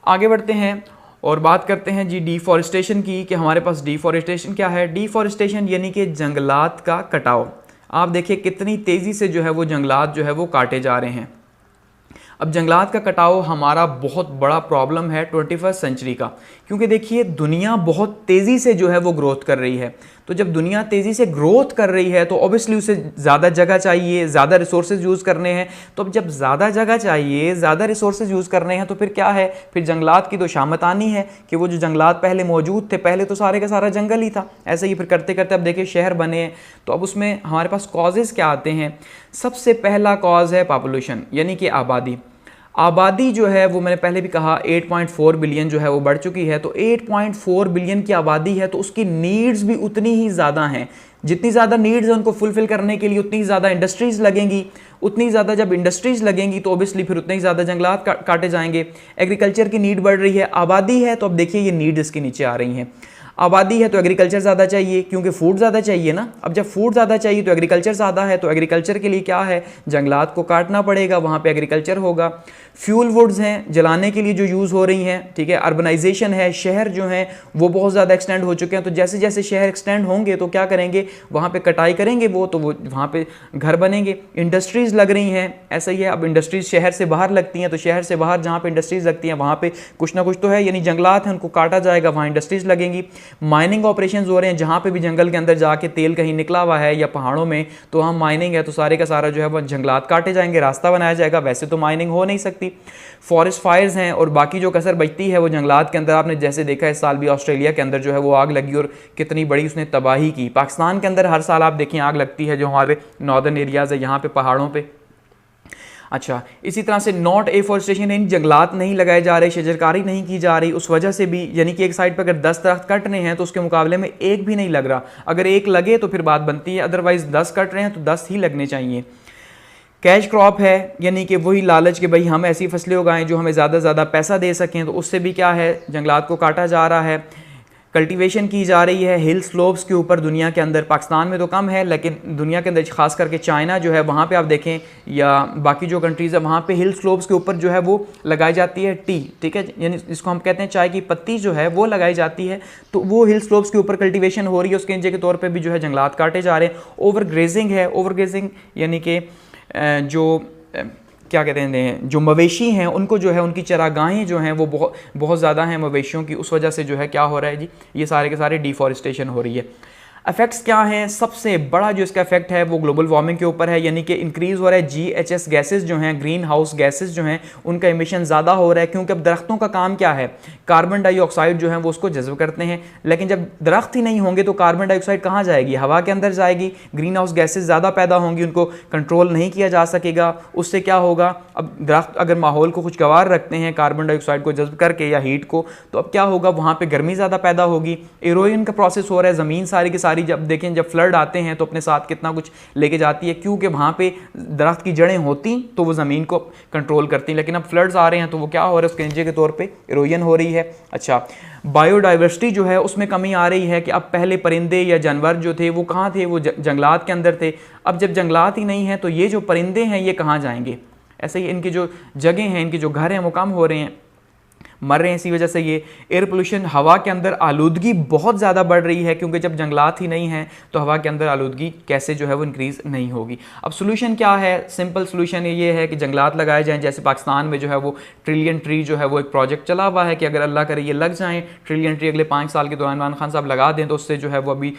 आगे बढ़ते हैं और बात करते हैं जी डिफॉरेस्टेशन की, कि हमारे पास डिफॉरेस्टेशन क्या है। डिफॉरेस्टेशन यानी कि जंगलात का कटाव। आप देखिए कितनी तेज़ी से जो है वो जंगलात जो है वो काटे जा रहे हैं। अब जंगलात का कटाव हमारा बहुत बड़ा प्रॉब्लम है 21st सेंचुरी का, क्योंकि देखिए दुनिया बहुत तेज़ी से जो है वो ग्रोथ कर रही है। तो जब दुनिया तेज़ी से ग्रोथ कर रही है तो ऑब्वियसली उसे ज़्यादा जगह चाहिए, ज़्यादा रिसोर्सेज यूज़ करने हैं। तो अब जब ज़्यादा जगह चाहिए, ज़्यादा रिसोर्सेज यूज़ करने हैं, तो फिर क्या है, फिर जंगलात की तो शामत आनी है कि वो जो जंगलात पहले मौजूद थे, पहले तो सारे का सारा जंगल ही था, ऐसे ही फिर करते करते अब देखिए शहर बने। तो अब उसमें हमारे पास कॉजेज़ क्या आते हैं। सबसे पहला कॉज है पॉपुलेशन यानी कि आबादी। आबादी जो है वो मैंने पहले भी कहा 8.4 बिलियन जो है वो बढ़ चुकी है। तो 8.4 बिलियन की आबादी है तो उसकी नीड्स भी उतनी ही ज़्यादा हैं। जितनी ज़्यादा नीड्स है उनको फुलफिल करने के लिए उतनी ज़्यादा इंडस्ट्रीज़ लगेंगी, उतनी ज़्यादा जब इंडस्ट्रीज़ लगेंगी तो ऑब्वियसली फिर उतने ही ज़्यादा जंगलात काटे जाएंगे। एग्रीकल्चर की नीड बढ़ रही है, आबादी है तो अब देखिए ये नीड इसके नीचे आ रही हैं। आबादी है तो एग्रीकल्चर ज़्यादा चाहिए क्योंकि फूड ज़्यादा चाहिए ना। अब जब फूड ज़्यादा चाहिए तो एग्रीकल्चर ज़्यादा है, तो एग्रीकल्चर के लिए क्या है, जंगलात को काटना पड़ेगा, वहाँ पे एग्रीकल्चर होगा। फ्यूल वुड्स हैं जलाने के लिए जो यूज़ हो रही हैं, ठीक है। अर्बनाइजेशन है, शहर जो हैं वो बहुत ज़्यादा एक्सटेंड हो चुके हैं, तो जैसे जैसे शहर एक्सटेंड होंगे तो क्या करेंगे, वहाँ पे कटाई करेंगे वो वहाँ पे घर बनेंगे। इंडस्ट्रीज़ लग रही हैं, ऐसा ही है। अब इंडस्ट्रीज़ शहर से बाहर लगती हैं, तो शहर से बाहर जहाँ पे इंडस्ट्रीज़ लगती हैं वहाँ पे कुछ ना कुछ तो है, यानी जंगलात हैं उनको काटा जाएगा, वहाँ इंडस्ट्रीज़ लगेंगी। माइनिंग ऑपरेशंस हो रहे हैं, जहाँ पे भी जंगल के अंदर जाके तेल कहीं निकला हुआ है या पहाड़ों में, तो वहाँ माइनिंग है, तो सारे का सारा जो है वो जंगलात काटे जाएंगे, रास्ता बनाया जाएगा। वैसे तो माइनिंग हो नहीं सकती। फॉरेस्ट फायर्स हैं और बाकी जो कसर बचती है वो जंगलात के अंदर, आपने जैसे देखा इस साल भी ऑस्ट्रेलिया के अंदर जो है वो आग लगी और कितनी बड़ी उसने तबाही की। पाकिस्तान के अंदर हर साल आप देखिए आग लगती है, जो हमारे नॉर्दर्न एरियाज़ है यहाँ पे पहाड़ों पे। अच्छा, इसी तरह से नॉट एफॉरेस्टेशन, इन जंगलात नहीं लगाए जा रहे, शजरकारी नहीं की जा रही, उस वजह से भी, यानी कि एक साइड पर अगर 10 दरख्त कट रहे हैं तो उसके मुकाबले में एक भी नहीं लग रहा। अगर एक लगे तो फिर बात बनती है, अदरवाइज 10 कट रहे हैं तो 10 ही लगने चाहिए। कैश क्रॉप है, यानी कि वही लालच कि भाई हम ऐसी फसलें उगाएं जो हमें ज़्यादा से ज़्यादा पैसा दे सकें, तो उससे भी क्या है, जंगलात को काटा जा रहा है। कल्टीवेशन की जा रही है हिल स्लोप्स के ऊपर दुनिया के अंदर, पाकिस्तान में तो कम है लेकिन दुनिया के अंदर खास करके चाइना जो है वहाँ पे आप देखें या बाकी जो कंट्रीज़ है वहाँ पे हिल स्लोप्स के ऊपर जो है वो लगाई जाती है टी, ठीक है, यानी इसको हम कहते हैं चाय की पत्ती जो है वो लगाई जाती है। तो वो हिल स्लोप्स के ऊपर कल्टीवेशन हो रही है, उसके नीचे के तौर पर भी जो है जंगलात काटे जा रहे हैं। ओवर ग्रेजिंग है, ओवर ग्रेजिंग यानी कि जो क्या कहते हैं, जो मवेशी हैं उनको जो है उनकी चरागाहें जो हैं वो बहुत ज़्यादा हैं मवेशियों की, उस वजह से जो है क्या हो रहा है जी, ये सारे के सारे डिफॉरेस्टेशन हो रही है। इफेक्ट्स क्या हैं, सबसे बड़ा जो इसका इफेक्ट है वो ग्लोबल वार्मिंग के ऊपर है, यानी कि इंक्रीज़ हो रहा है GHS गैसेस जो हैं, ग्रीन हाउस गैसेस जो हैं उनका इमिशन ज़्यादा हो रहा है, क्योंकि अब दरख्तों का काम क्या है, कार्बन डाइऑक्साइड जो है वो उसको जज़्ब करते हैं। लेकिन जब दरख्त ही नहीं होंगे तो कार्बन डाइऑक्साइड कहाँ जाएगी, हवा के अंदर जाएगी, ग्रीन हाउस गैसेज ज़्यादा पैदा होंगी, उनको कंट्रोल नहीं किया जा सकेगा। उससे क्या होगा, अब दरख्त अगर माहौल को खुशगवार रखते हैं कार्बन डाइऑक्साइड को जज़्ब करके या हीट को, तो अब क्या होगा, वहाँ पर गर्मी ज़्यादा पैदा होगी। इरोजन का प्रोसेस हो रहा है, ज़मीन सारी की सारी, जब देखें जब फ्लड आते हैं तो अपने साथ कितना कुछ लेके जाती है, क्योंकि वहाँ पे दरख्त की जड़ें होती तो वो ज़मीन को कंट्रोल करती, लेकिन अब फ्लड्स आ रहे हैं तो वो क्या हो रहा है, उसके नीचे के तौर पे इरोजन हो रही है। अच्छा, बायोडाइवर्सिटी जो है उसमें कमी आ रही है कि अब पहले परिंदे या जानवर जो थे वो कहाँ थे, वो जंगलात के अंदर थे। अब जब जंगलात ही नहीं हैं तो ये जो परिंदे हैं ये कहाँ जाएंगे। ऐसे ही इनकी जो जगह हैं, इनके जो घर हैं वो कम हो रहे हैं, मर रहे हैं। इसी वजह से ये एयर पोल्यूशन, हवा के अंदर आलूदगी बहुत ज़्यादा बढ़ रही है, क्योंकि जब जंगलात ही नहीं हैं तो हवा के अंदर आलूदगी कैसे जो है वो इंक्रीज़ नहीं होगी। अब सोल्यूशन क्या है, सिंपल सोल्यूशन ये है कि जंगलात लगाए जाएं। जैसे पाकिस्तान में जो है वो ट्रिलियन ट्री जो है वो एक प्रोजेक्ट चला हुआ है कि अगर अल्लाह करे ये लग जाएँ, ट्रिलियन ट्री अगले 5 साल के दौरान इमरान खान साहब लगा दें तो उससे जो है वो अभी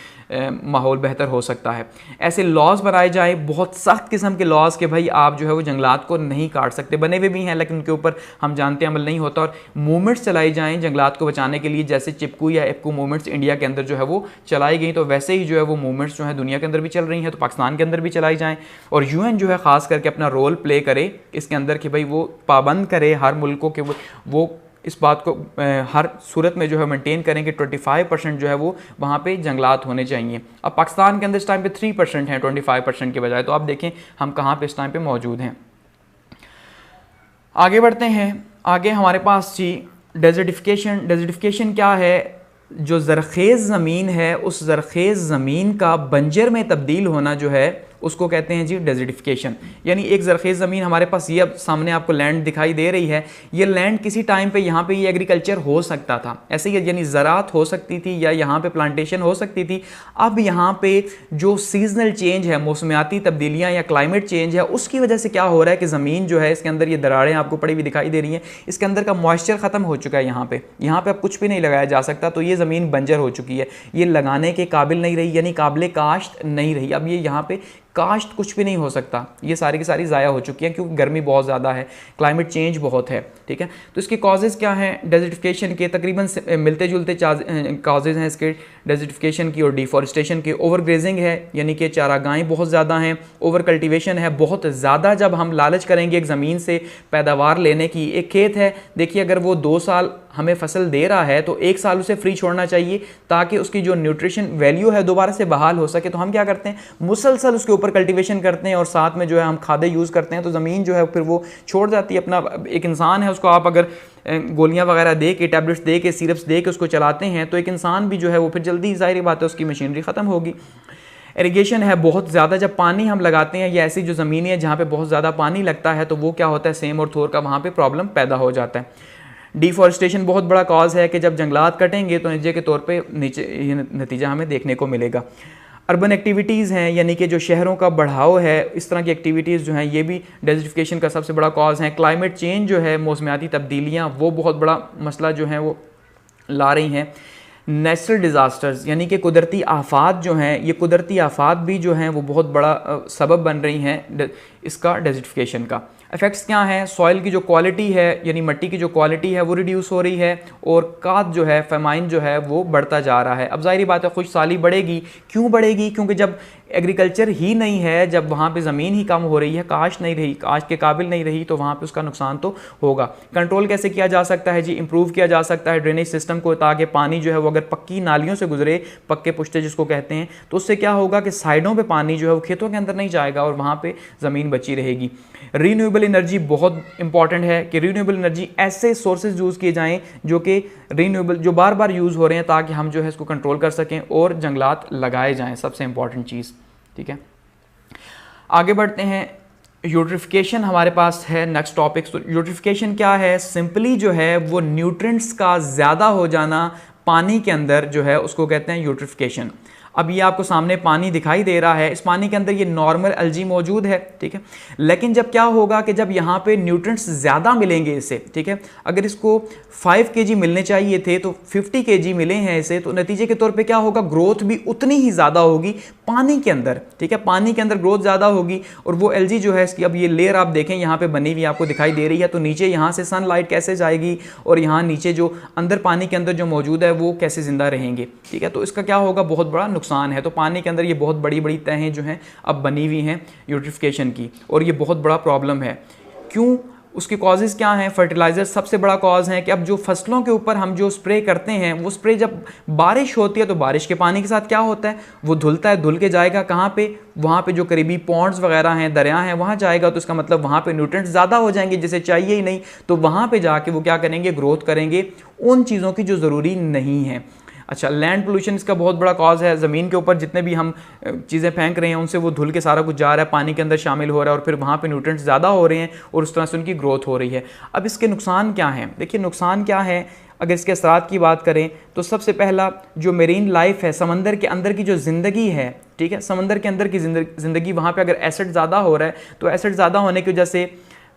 माहौल बेहतर हो सकता है। ऐसे लॉज बनाए जाए, बहुत सख्त किस्म के लॉज के भाई आप जो है वो जंगलात को नहीं काट सकते, बने हुए भी हैं लेकिन उनके ऊपर हम जानते हैं अमल नहीं होता। और मूवमेंट्स चलाई जाएं जंगलात को बचाने के लिए, जैसे चिपकू या एपकू मूवमेंट्स इंडिया के अंदर जो है वो चलाई गई, तो वैसे ही जो है वो मूवमेंट्स जो है दुनिया के अंदर भी चल रही हैं, तो पाकिस्तान के अंदर भी चलाई जाएं। और UN जो है ख़ास करके अपना रोल प्ले करे इसके अंदर कि भाई वो पाबंद करे हर मुल्कों के, वो इस बात को हर सूरत में जो है मेंटेन करें कि 25% जो है वो वहाँ पे जंगलात होने चाहिए। अब पाकिस्तान के अंदर इस टाइम पे 3% हैं 25% के बजाय, तो आप देखें हम कहाँ पे इस टाइम पे मौजूद हैं। आगे बढ़ते हैं, आगे हमारे पास जी डेजर्टिफिकेशन। डेजर्टिफिकेशन क्या है, जो ज़रख़ेज़ ज़मीन है उस ज़रख़ेज़ ज़मीन का बंजर में तब्दील होना जो है उसको कहते हैं जी डेजर्टिफिकेशन। यानी एक ज़रख़ेज़ ज़मीन हमारे पास, ये अब सामने आपको लैंड दिखाई दे रही है, ये लैंड किसी टाइम पे यहाँ पे ये एग्रीकल्चर हो सकता था, ऐसे ही यानी ज़राअत हो सकती थी या यहाँ पे प्लांटेशन हो सकती थी। अब यहाँ पे जो सीजनल चेंज है, मौसमियाती तब्दीलियाँ या क्लाइमेट चेंज है, उसकी वजह से क्या हो रहा है कि ज़मीन जो है इसके अंदर ये दरारें आपको पड़ी हुई दिखाई दे रही हैं, इसके अंदर का मॉइस्चर ख़त्म हो चुका है। यहाँ पे अब कुछ भी नहीं लगाया जा सकता, तो ये ज़मीन बंजर हो चुकी है, ये लगाने के काबिल नहीं रही, यानी काबिल काश्त नहीं रही। अब ये यहाँ पे काश्त कुछ भी नहीं हो सकता, ये सारी की सारी ज़ाया हो चुकी हैं, क्योंकि गर्मी बहुत ज़्यादा है, क्लाइमेट चेंज बहुत है, ठीक है। तो इसके कॉजेज़ क्या हैं डेजर्टिफिकेशन के, तकरीबन मिलते जुलते कॉजेज़ हैं इसके। डेजर्टिफिकेशन की और डिफॉरेस्टेशन की। ओवर ग्रेजिंग है यानी कि चारागाहें बहुत ज़्यादा हैं। ओवर कल्टीवेशन है बहुत ज़्यादा। जब हम लालच करेंगे एक ज़मीन से पैदावार लेने की, एक खेत है देखिए अगर वो 2 साल हमें फसल दे रहा है तो 1 साल उसे फ्री छोड़ना चाहिए ताकि उसकी जो न्यूट्रिशन वैल्यू है दोबारा से बहाल हो सके। तो हम क्या करते हैं, मुसलसल उसके ऊपर कल्टीवेशन करते हैं और साथ में जो है हम खादें यूज़ करते हैं, तो ज़मीन जो है फिर वो छोड़ जाती है अपना। एक इंसान है उसको आप अगर गोलियां वगैरह दे के, टैबलेट्स दे के, सिरप्स दे के उसको चलाते हैं तो एक इंसान भी जो है वो फिर जल्दी, ज़ाहिर बात है, उसकी मशीनरी ख़त्म होगी। इरिगेशन है बहुत ज़्यादा। जब पानी हम लगाते हैं या ऐसी जो ज़मीनें हैं जहाँ पे बहुत ज़्यादा पानी लगता है तो वो क्या होता है, सेम और थोर का वहाँ पे प्रॉब्लम पैदा हो जाता है। डिफॉरेस्टेशन बहुत बड़ा कॉज है कि जब जंगलात कटेंगे तो नतीजे के तौर पे नीचे ये नतीजा हमें देखने को मिलेगा। अर्बन एक्टिविटीज़ हैं यानी कि जो शहरों का बढ़ाव है, इस तरह की एक्टिविटीज़ जो हैं ये भी डेजर्टिफिकेशन का सबसे बड़ा कॉज है। क्लाइमेट चेंज जो है, मौसमियाती तब्दीलियाँ, वो बहुत बड़ा मसला जो है वो ला रही हैं। नेचुरल डिज़ास्टर्स यानी कि कुदरती आफात जो हैं, ये कुदरती आफात भी जो हैं वो बहुत बड़ा सबब बन रही हैं इसका डेजर्टिफिकेशन का। इफ़ेक्ट्स क्या हैं, सॉइल की जो क्वालिटी है यानी मिट्टी की जो क्वालिटी है वो रिड्यूस हो रही है और काद जो है, फेमाइन जो है वो बढ़ता जा रहा है। अब ज़ाहिर बात है खुशहाली बढ़ेगी। क्यों बढ़ेगी? क्योंकि जब एग्रीकल्चर ही नहीं है, जब वहाँ पे ज़मीन ही कम हो रही है, काश नहीं रही, काश के काबिल नहीं रही, तो वहाँ पे उसका नुकसान तो होगा। कंट्रोल कैसे किया जा सकता है जी? इंप्रूव किया जा सकता है ड्रेनेज सिस्टम को, ताकि पानी जो है वो अगर पक्की नालियों से गुजरे, पक्के पुश्ते जिसको कहते हैं, तो उससे क्या होगा कि साइडों पे पानी जो है वो खेतों के अंदर नहीं जाएगा और वहाँ पे ज़मीन बची रहेगी। रीन्यूएबल एनर्जी बहुत इंपॉर्टेंट है कि रीन्यूएबल एनर्जी ऐसे सोर्सेज यूज़ किए जाएँ जो कि रीन्यूएबल, जो बार बार यूज़ हो रहे हैं, ताकि हम जो है इसको कंट्रोल कर सकें और जंगलात लगाए जाएँ, सबसे इंपॉर्टेंट चीज़। ठीक है, आगे बढ़ते हैं। यूट्रिफिकेशन हमारे पास है नेक्स्ट टॉपिक। तो यूट्रिफिकेशन क्या है? सिंपली जो है वो न्यूट्रिएंट्स का ज़्यादा हो जाना पानी के अंदर जो है उसको कहते हैं यूट्रिफिकेशन। अब ये आपको सामने पानी दिखाई दे रहा है, इस पानी के अंदर ये नॉर्मल एल्गी मौजूद है, ठीक है। लेकिन जब क्या होगा कि जब यहाँ पे न्यूट्रिएंट्स ज़्यादा मिलेंगे इसे, ठीक है, अगर इसको 5 kg मिलने चाहिए थे तो 50 kg मिले हैं इसे, तो नतीजे के तौर पे क्या होगा, ग्रोथ भी उतनी ही ज़्यादा होगी पानी के अंदर, ठीक है। पानी के अंदर ग्रोथ ज़्यादा होगी और वो एल्गी जो है इसकी, अब ये लेयर आप देखें यहाँ पे बनी हुई आपको दिखाई दे रही है, तो नीचे यहाँ से सनलाइट कैसे जाएगी और यहाँ नीचे जो अंदर पानी के अंदर जो मौजूद है वो कैसे ज़िंदा रहेंगे, ठीक है। तो इसका क्या होगा, बहुत बड़ा नुकसान है। तो पानी के अंदर ये बहुत बड़ी बड़ी तहें जो हैं अब बनी हुई हैं यूट्रिफिकेशन की, और ये बहुत बड़ा प्रॉब्लम है। क्यों? उसके कॉजेज़ क्या हैं? फर्टिलाइज़र सबसे बड़ा कॉज है कि अब जो फसलों के ऊपर हम जो स्प्रे करते हैं, वो स्प्रे जब बारिश होती है तो बारिश के पानी के साथ क्या होता है, वो धुलता है, धुल के जाएगा कहाँ पे, वहाँ पे जो करीबी पॉन्ड्स वगैरह हैं, दरिया हैं, वहाँ जाएगा। तो इसका मतलब वहाँ पे न्यूट्रिएंट्स ज़्यादा हो जाएंगे जिसे चाहिए ही नहीं, तो वहाँ पे जाके वो क्या करेंगे, ग्रोथ करेंगे उन चीज़ों की जो ज़रूरी नहीं है। अच्छा, लैंड पोल्यूशन इसका बहुत बड़ा कॉज है। ज़मीन के ऊपर जितने भी हम चीज़ें फेंक रहे हैं उनसे वो धुल के सारा कुछ जा रहा है, पानी के अंदर शामिल हो रहा है और फिर वहाँ पे न्यूट्रिएंट्स ज़्यादा हो रहे हैं और उस तरह से उनकी ग्रोथ हो रही है। अब इसके नुकसान क्या हैं? देखिए नुकसान क्या है, अगर इसके असरात की बात करें तो सबसे पहला जो मेरीन लाइफ है, समंदर के अंदर की जो ज़िंदगी है, ठीक है, समंदर के अंदर की ज़िंदगी, वहाँ पर अगर एसिड ज़्यादा हो रहा है तो एसिड ज़्यादा होने की वजह से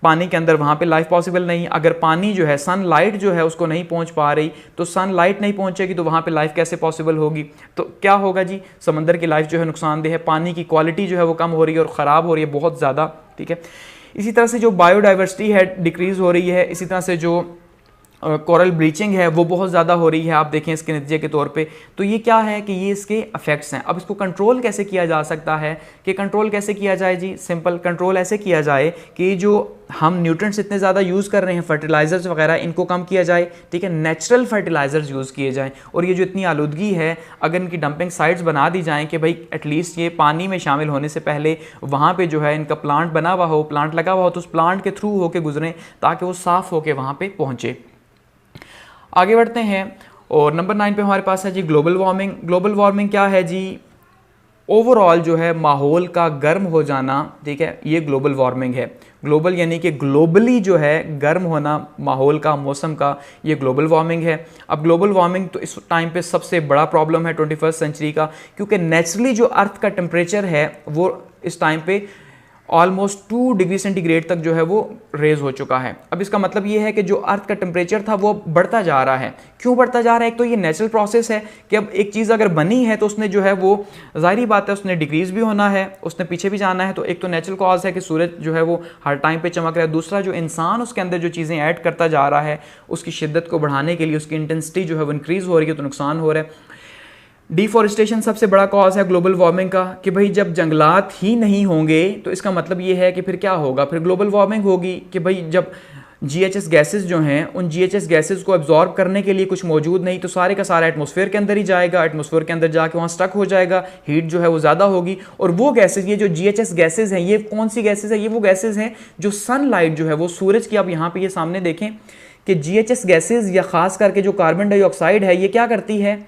पानी के अंदर वहाँ पे लाइफ पॉसिबल नहीं। अगर पानी जो है, सनलाइट जो है उसको नहीं पहुँच पा रही, तो सनलाइट नहीं पहुँचेगी तो वहाँ पे लाइफ कैसे पॉसिबल होगी? तो क्या होगा जी, समंदर की लाइफ जो है नुकसानदेह है, पानी की क्वालिटी जो है वो कम हो रही है और ख़राब हो रही है बहुत ज़्यादा, ठीक है। इसी तरह से जो बायोडाइवर्सिटी है डिक्रीज़ हो रही है, इसी तरह से जो कोरल ब्लीचिंग है वो बहुत ज़्यादा हो रही है, आप देखें इसके नतीजे के तौर पे। तो ये क्या है कि ये इसके इफ़ेक्ट्स हैं। अब इसको कंट्रोल कैसे किया जा सकता है, कि कंट्रोल कैसे किया जाए जी? सिंपल कंट्रोल ऐसे किया जाए कि जो हम न्यूट्रिएंट्स इतने ज़्यादा यूज़ कर रहे हैं, फर्टिलाइज़र्स वगैरह, इनको कम किया जाए, ठीक है। नेचुरल फर्टिलाइज़र्स यूज़ किए जाएँ, और ये जो इतनी आलूदगी है, अगर इनकी डंपिंग साइट्स बना दी जाएँ कि भाई एटलीस्ट ये पानी में शामिल होने से पहले वहाँ पर जो है इनका प्लांट बना हुआ हो, प्लांट लगा हुआ हो, तो उस प्लांट के थ्रू होकर गुजरें ताकि वो साफ़ होकर वहाँ पर पहुँचे। आगे बढ़ते हैं और नंबर 9 पे हमारे पास है जी ग्लोबल वार्मिंग। ग्लोबल वार्मिंग क्या है जी? ओवरऑल जो है माहौल का गर्म हो जाना, ठीक है, ये ग्लोबल वार्मिंग है। ग्लोबल यानी कि ग्लोबली जो है गर्म होना माहौल का, मौसम का, ये ग्लोबल वार्मिंग है। अब ग्लोबल वार्मिंग तो इस टाइम पे सबसे बड़ा प्रॉब्लम है 21st सेंचुरी का, क्योंकि नेचुरली जो अर्थ का टेम्परेचर है वो इस टाइम पे ऑलमोस्ट 2 डिग्री सेंटीग्रेड तक जो है वो रेज हो चुका है। अब इसका मतलब ये है कि जो अर्थ का टेम्परेचर था वो बढ़ता जा रहा है। क्यों बढ़ता जा रहा है? एक तो ये नेचुरल प्रोसेस है कि अब एक चीज़ अगर बनी है तो उसने जो है वो, ज़ाहिर बात है, उसने डिक्रीज़ भी होना है, उसने पीछे भी जाना है। तो एक तो नेचुरल कॉज है कि सूरज जो है वो हर टाइम पे चमक रहा है। दूसरा, जो इंसान उसके अंदर जो चीज़ें ऐड करता जा रहा है, उसकी शिद्दत को बढ़ाने के लिए उसकी इंटेंसिटी जो है वो इंक्रीज़ हो रही है, तो नुकसान हो रहा है। डिफॉरेस्टेशन सबसे बड़ा कॉज है ग्लोबल वार्मिंग का, कि भाई जब जंगलात ही नहीं होंगे तो इसका मतलब ये है कि फिर क्या होगा, फिर ग्लोबल वार्मिंग होगी। कि भाई जब GHS गैसेस जो हैं, उन GHS गैसेस को एब्जॉर्ब करने के लिए कुछ मौजूद नहीं, तो सारे का सारा एटमॉस्फेयर के अंदर ही जाएगा, एटमॉस्फेयर के अंदर जाके वहाँ स्टक हो जाएगा, हीट जो है वो ज़्यादा होगी। और वो गैसेस, ये जो GHS गैसेस हैं, ये कौन सी गैसेस है, ये वो गैसेस हैं जो सनलाइट जो है वो सूरज की, आप यहाँ पे ये सामने देखें कि GHS गैसेस या खास करके जो कार्बन डाइऑक्साइड है, ये क्या करती है,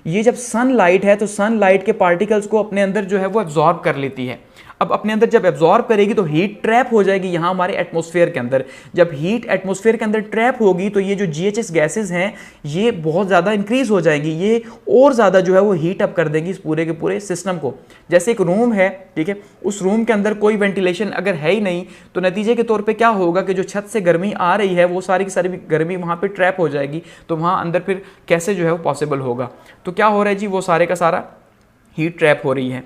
ये जब सनलाइट है तो सनलाइट के पार्टिकल्स को अपने अंदर जो है वो एब्जॉर्ब कर लेती है। अब अपने अंदर जब एब्जॉर्ब करेगी तो हीट ट्रैप हो जाएगी यहाँ हमारे एटमॉस्फेयर के अंदर। जब हीट एटमॉस्फेयर के अंदर ट्रैप होगी तो ये जो GHS गैसेस हैं ये बहुत ज़्यादा इंक्रीज हो जाएगी, ये और ज़्यादा जो है वो हीट अप कर देंगी इस पूरे के पूरे सिस्टम को। जैसे एक रूम है, ठीक है, उस रूम के अंदर कोई वेंटिलेशन अगर है ही नहीं तो नतीजे के तौर पर क्या होगा कि जो छत से गर्मी आ रही है वो सारी की सारी गर्मी वहाँ पर ट्रैप हो जाएगी। तो वहाँ अंदर फिर कैसे जो है वो पॉसिबल होगा। तो क्या हो रहा है जी, वो सारे का सारा हीट ट्रैप हो रही है।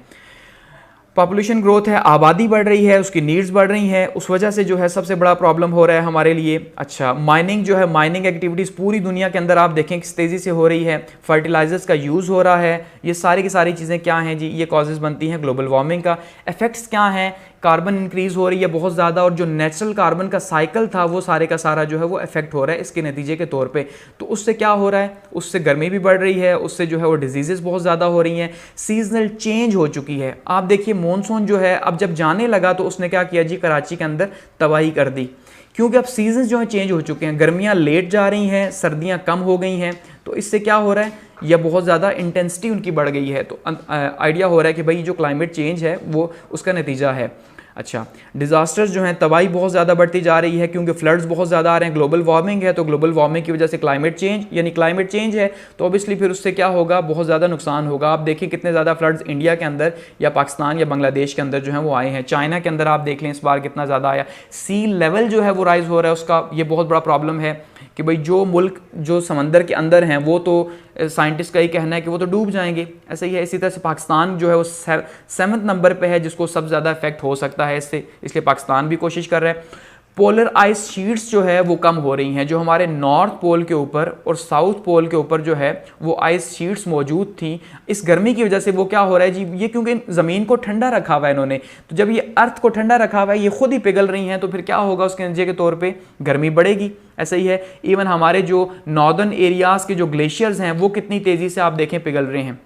पॉपुलेशन ग्रोथ है, आबादी बढ़ रही है, उसकी नीड्स बढ़ रही हैं, उस वजह से जो है सबसे बड़ा प्रॉब्लम हो रहा है हमारे लिए। अच्छा, माइनिंग जो है, माइनिंग एक्टिविटीज़ पूरी दुनिया के अंदर आप देखें किस तेज़ी से हो रही है, फर्टिलाइजर्स का यूज़ हो रहा है, ये सारी की सारी चीज़ें क्या हैं जी, ये कॉजेज़ बनती हैं ग्लोबल वार्मिंग का। इफेक्ट्स क्या हैं, कार्बन इंक्रीज़ हो रही है बहुत ज़्यादा, और जो नेचुरल कार्बन का साइकिल था वो सारे का सारा जो है वो इफेक्ट हो रहा है इसके नतीजे के तौर पे। तो उससे क्या हो रहा है, उससे गर्मी भी बढ़ रही है, उससे जो है वो डिजीज़ेस बहुत ज़्यादा हो रही हैं, सीजनल चेंज हो चुकी है। आप देखिए मॉनसून जो है अब जब जाने लगा तो उसने क्या किया जी, कराची के अंदर तबाही कर दी, क्योंकि अब सीजन जो है चेंज हो चुके हैं, गर्मियाँ लेट जा रही हैं, सर्दियाँ कम हो गई हैं। तो इससे क्या हो रहा है, या बहुत ज़्यादा इंटेंसिटी उनकी बढ़ गई है। तो आइडिया हो रहा है कि भाई जो क्लाइमेट चेंज है वो उसका नतीजा है। अच्छा, डिज़ास्टर्स जो हैं, तबाही बहुत ज़्यादा बढ़ती जा रही है क्योंकि फ्लड्स बहुत ज़्यादा आ रहे हैं, ग्लोबल वार्मिंग है, तो ग्लोबल वार्मिंग की वजह से क्लाइमेट चेंज, यानी क्लाइमेट चेंज है तो ऑब्वियसली फिर उससे क्या होगा, बहुत ज़्यादा नुकसान होगा। आप देखिए कितने ज़्यादा फ्लड्स इंडिया के अंदर या पाकिस्तान या बांग्लादेश के अंदर जो है वो आए हैं। चाइना के अंदर आप देख लें इस बार कितना ज़्यादा आया। सी लेवल जो है वो राइज़ हो रहा है, उसका ये बहुत बड़ा प्रॉब्लम है कि भाई जो मुल्क जो समंदर के अंदर हैं वो तो साइंटिस्ट का ही कहना है कि वो तो डूब जाएंगे, ऐसा ही है। इसी तरह से पाकिस्तान जो है वो 7वें नंबर पे है जिसको सबसे ज़्यादा इफेक्ट हो सकता है इससे, इसलिए पाकिस्तान भी कोशिश कर रहा है। पोलर आइस शीट्स जो है वो कम हो रही हैं, जो हमारे नॉर्थ पोल के ऊपर और साउथ पोल के ऊपर जो है वो आइस शीट्स मौजूद थी, इस गर्मी की वजह से वो क्या हो रहा है जी, ये क्योंकि ज़मीन को ठंडा रखा हुआ है इन्होंने, तो जब ये अर्थ को ठंडा रखा हुआ है ये खुद ही पिघल रही हैं, तो फिर क्या होगा, उसके नतीजे के तौर पे गर्मी बढ़ेगी। ऐसा ही है, इवन हमारे जो नॉर्दर्न एरियाज़ के जो ग्लेशियर्स हैं वो कितनी तेज़ी से आप देखें पिघल रहे हैं।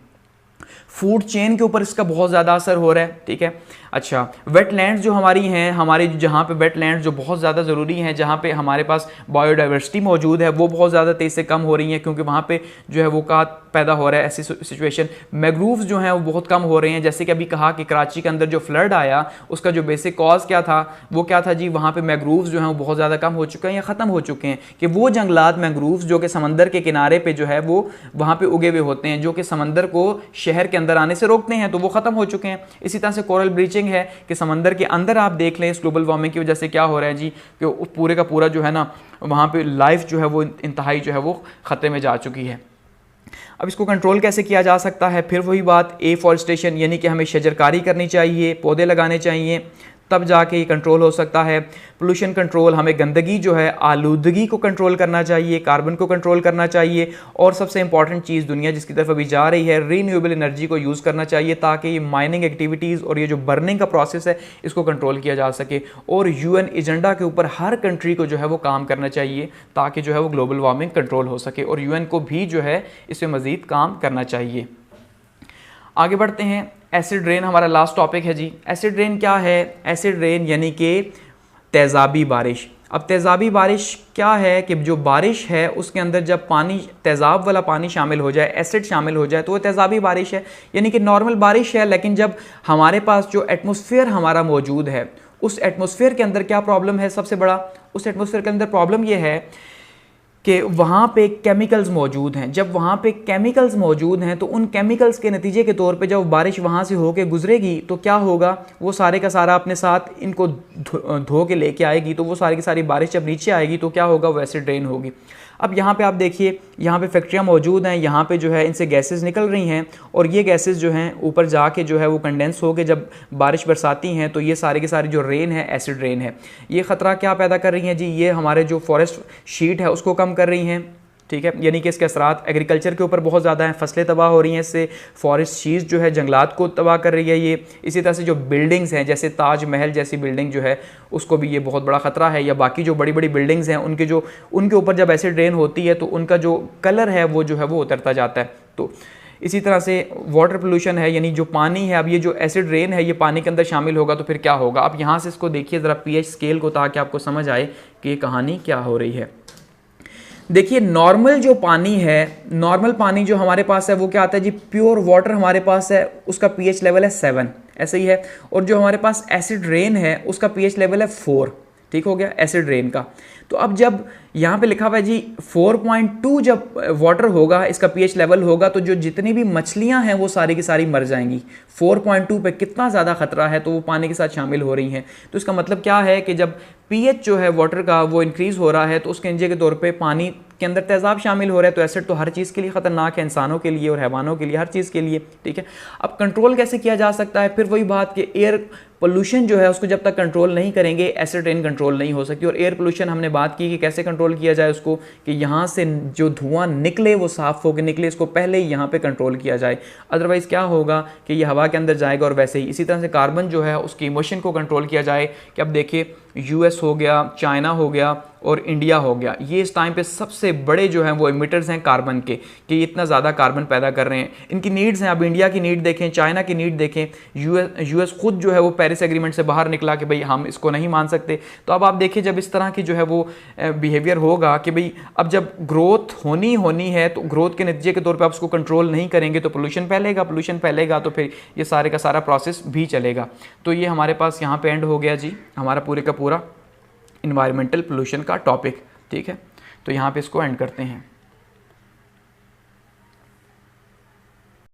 फूड चेन के ऊपर इसका बहुत ज़्यादा असर हो रहा है, ठीक है। अच्छा, वेटलैंड्स जो हमारी हैं, हमारे जहाँ पे वेटलैंड्स जो बहुत ज़्यादा ज़रूरी हैं, जहाँ पे हमारे पास बायोडाइवर्सिटी मौजूद है, वो बहुत ज़्यादा तेज़ी से कम हो रही हैं क्योंकि वहाँ पे जो है वो का पैदा हो रहा है ऐसी सिचुएशन। मैग्रोव्स जो हैं वो बहुत कम हो रहे हैं, जैसे कि अभी कहा कि कराची के अंदर जो फ्लड आया उसका जो बेसिक कॉज क्या था, वो क्या था जी, वहाँ पर मैग्रोव्स जो हैं वो बहुत ज़्यादा कम हो चुके हैं या ख़त्म हो चुके हैं, कि वो जंगलात मैग्रोव्स जो कि समंदर के किनारे पर जो है वो वहाँ पर उगे हुए होते हैं, जो कि समंदर को शहर के अंदर आने से रोकते हैं, तो वो ख़त्म हो चुके हैं। इसी तरह से कोरल ब्लीचिंग है कि समंदर के अंदर आप देख लें इस ग्लोबल वार्मिंग की वजह से क्या हो रहा है जी, कि पूरे का पूरा जो है ना वहाँ पे लाइफ जो है वो इंतहाई जो है वो ख़तरे में जा चुकी है। अब इसको कंट्रोल कैसे किया जा सकता है, फिर वही बात, एफॉरेस्टेशन, यानी कि हमें शजरकारी करनी चाहिए, पौधे लगाने चाहिए, तब जाके ये कंट्रोल हो सकता है। पोल्यूशन कंट्रोल, हमें गंदगी जो है, आलूदगी को कंट्रोल करना चाहिए, कार्बन को कंट्रोल करना चाहिए, और सबसे इंपॉर्टेंट चीज़ दुनिया जिसकी तरफ अभी जा रही है, रीन्यूएबल एनर्जी को यूज़ करना चाहिए ताकि ये माइनिंग एक्टिविटीज़ और ये जो बर्निंग का प्रोसेस है इसको कंट्रोल किया जा सके। और UN एजेंडा के ऊपर हर कंट्री को जो है वो काम करना चाहिए ताकि जो है वो ग्लोबल वार्मिंग कंट्रोल हो सके, और UN को भी जो है इस पर मज़ीद काम करना चाहिए। आगे बढ़ते हैं, एसिड रेन हमारा लास्ट टॉपिक है जी। एसिड रेन क्या है, एसिड रेन यानी कि तेज़ाबी बारिश। अब तेज़ाबी बारिश क्या है कि जो बारिश है उसके अंदर जब पानी, तेज़ाब वाला पानी शामिल हो जाए, एसिड शामिल हो जाए, तो वो तेज़ाबी बारिश है, यानी कि नॉर्मल बारिश है, लेकिन जब हमारे पास जो एटमॉस्फेयर हमारा मौजूद है उस एटमॉस्फेयर के अंदर क्या प्रॉब्लम है, सबसे बड़ा उस एटमॉस्फेयर के अंदर प्रॉब्लम ये है कि वहाँ पे केमिकल्स मौजूद हैं। जब वहाँ पे केमिकल्स मौजूद हैं तो उन केमिकल्स के नतीजे के तौर पे जब बारिश वहाँ से होके गुजरेगी तो क्या होगा, वो सारे का सारा अपने साथ इनको धो के लेके आएगी, तो वो सारी की सारी बारिश जब नीचे आएगी तो क्या होगा, वो एसिड रेन होगी। अब यहाँ पे आप देखिए, यहाँ पे फैक्ट्रियाँ मौजूद हैं, यहाँ पे जो है इनसे गैसेस निकल रही हैं, और ये गैसेस जो हैं ऊपर जाके जो है वो कंडेंस हो के जब बारिश बरसाती हैं तो ये सारे के सारे जो रेन है एसिड रेन है। ये ख़तरा क्या पैदा कर रही हैं जी, ये हमारे जो फॉरेस्ट शीट है उसको कम कर रही हैं, ठीक है, यानी कि इसके असरात एग्रीकल्चर के ऊपर बहुत ज़्यादा हैं, फसलें तबाह हो रही हैं इससे, फॉरेस्ट चीज़ जो है जंगलात को तबाह कर रही है ये। इसी तरह से जो बिल्डिंग्स हैं जैसे ताजमहल जैसी बिल्डिंग जो है उसको भी ये बहुत बड़ा ख़तरा है, या बाकी जो बड़ी बड़ी बिल्डिंग्स हैं उनके ऊपर जब एसिड रेन होती है तो उनका जो कलर है वो जो है वो उतरता जाता है। तो इसी तरह से वाटर पोल्यूशन है, यानी जो पानी है, अब ये जो एसिड रेन है ये पानी के अंदर शामिल होगा तो फिर क्या होगा। अब यहाँ से इसको देखिए ज़रा पीएच स्केल को, ताकि आपको समझ आए कि ये कहानी क्या हो रही है। देखिए नॉर्मल जो पानी है, नॉर्मल पानी जो हमारे पास है वो क्या आता है जी, प्योर वाटर हमारे पास है, उसका पीएच लेवल है 7, ऐसे ही है। और जो हमारे पास एसिड रेन है उसका पीएच लेवल है 4, ठीक हो गया, एसिड रेन का। तो अब जब यहाँ पे लिखा हुआ है जी 4.2 जब वाटर होगा, इसका पीएच लेवल होगा, तो जो जितनी भी मछलियाँ हैं वो सारी की सारी मर जाएंगी। 4.2 पे कितना ज़्यादा खतरा है, तो वो पानी के साथ शामिल हो रही हैं। तो इसका मतलब क्या है कि जब पीएच जो है वाटर का वो इंक्रीज़ हो रहा है तो उसके नतीजे के तौर पे पानी के अंदर तेज़ाब शामिल हो रहा है। तो एसिड तो हर चीज़ के लिए ख़तरनाक है, इंसानों के लिए और हैवानों के लिए, हर चीज़ के लिए, ठीक है। अब कंट्रोल कैसे किया जा सकता है, फिर वही बात कि एयर पोल्यूशन जो है उसको जब तक कंट्रोल नहीं करेंगे एसिड रेन कंट्रोल नहीं हो सकती। और एयर पोल्यूशन हमने बात की कि कैसे कंट्रोल किया जाए उसको, कि यहाँ से जो धुआं निकले वो साफ़ होकर निकले, इसको पहले ही यहाँ पे कंट्रोल किया जाए। अदरवाइज़ क्या होगा कि ये हवा के अंदर जाएगा। और वैसे ही इसी तरह से कार्बन जो है उसकी इमोशन को कंट्रोल किया जाए कि अब देखिए यूएस हो गया, चाइना हो गया और इंडिया हो गया, ये इस टाइम पे सबसे बड़े जो हैं वो इमिटर्स हैं कार्बन के, कि ये इतना ज़्यादा कार्बन पैदा कर रहे हैं। इनकी नीड्स हैं, अब इंडिया की नीड देखें, चाइना की नीड देखें, यूएस खुद जो है वो पेरिस एग्रीमेंट से बाहर निकला कि भाई हम इसको नहीं मान सकते। तो अब आप देखिए जब इस तरह की जो है वो बिहेवियर होगा कि भाई अब जब ग्रोथ होनी है तो ग्रोथ के नतीजे के तौर पर आप उसको कंट्रोल नहीं करेंगे तो पोल्यूशन फैलेगा तो फिर ये सारे का सारा प्रोसेस भी चलेगा। तो ये हमारे पास यहाँ पे एंड हो गया जी हमारा पूरे का पूरा इन्वायरमेंटल पोल्यूशन का टॉपिक, ठीक है। तो यहाँ पे इसको एंड करते हैं।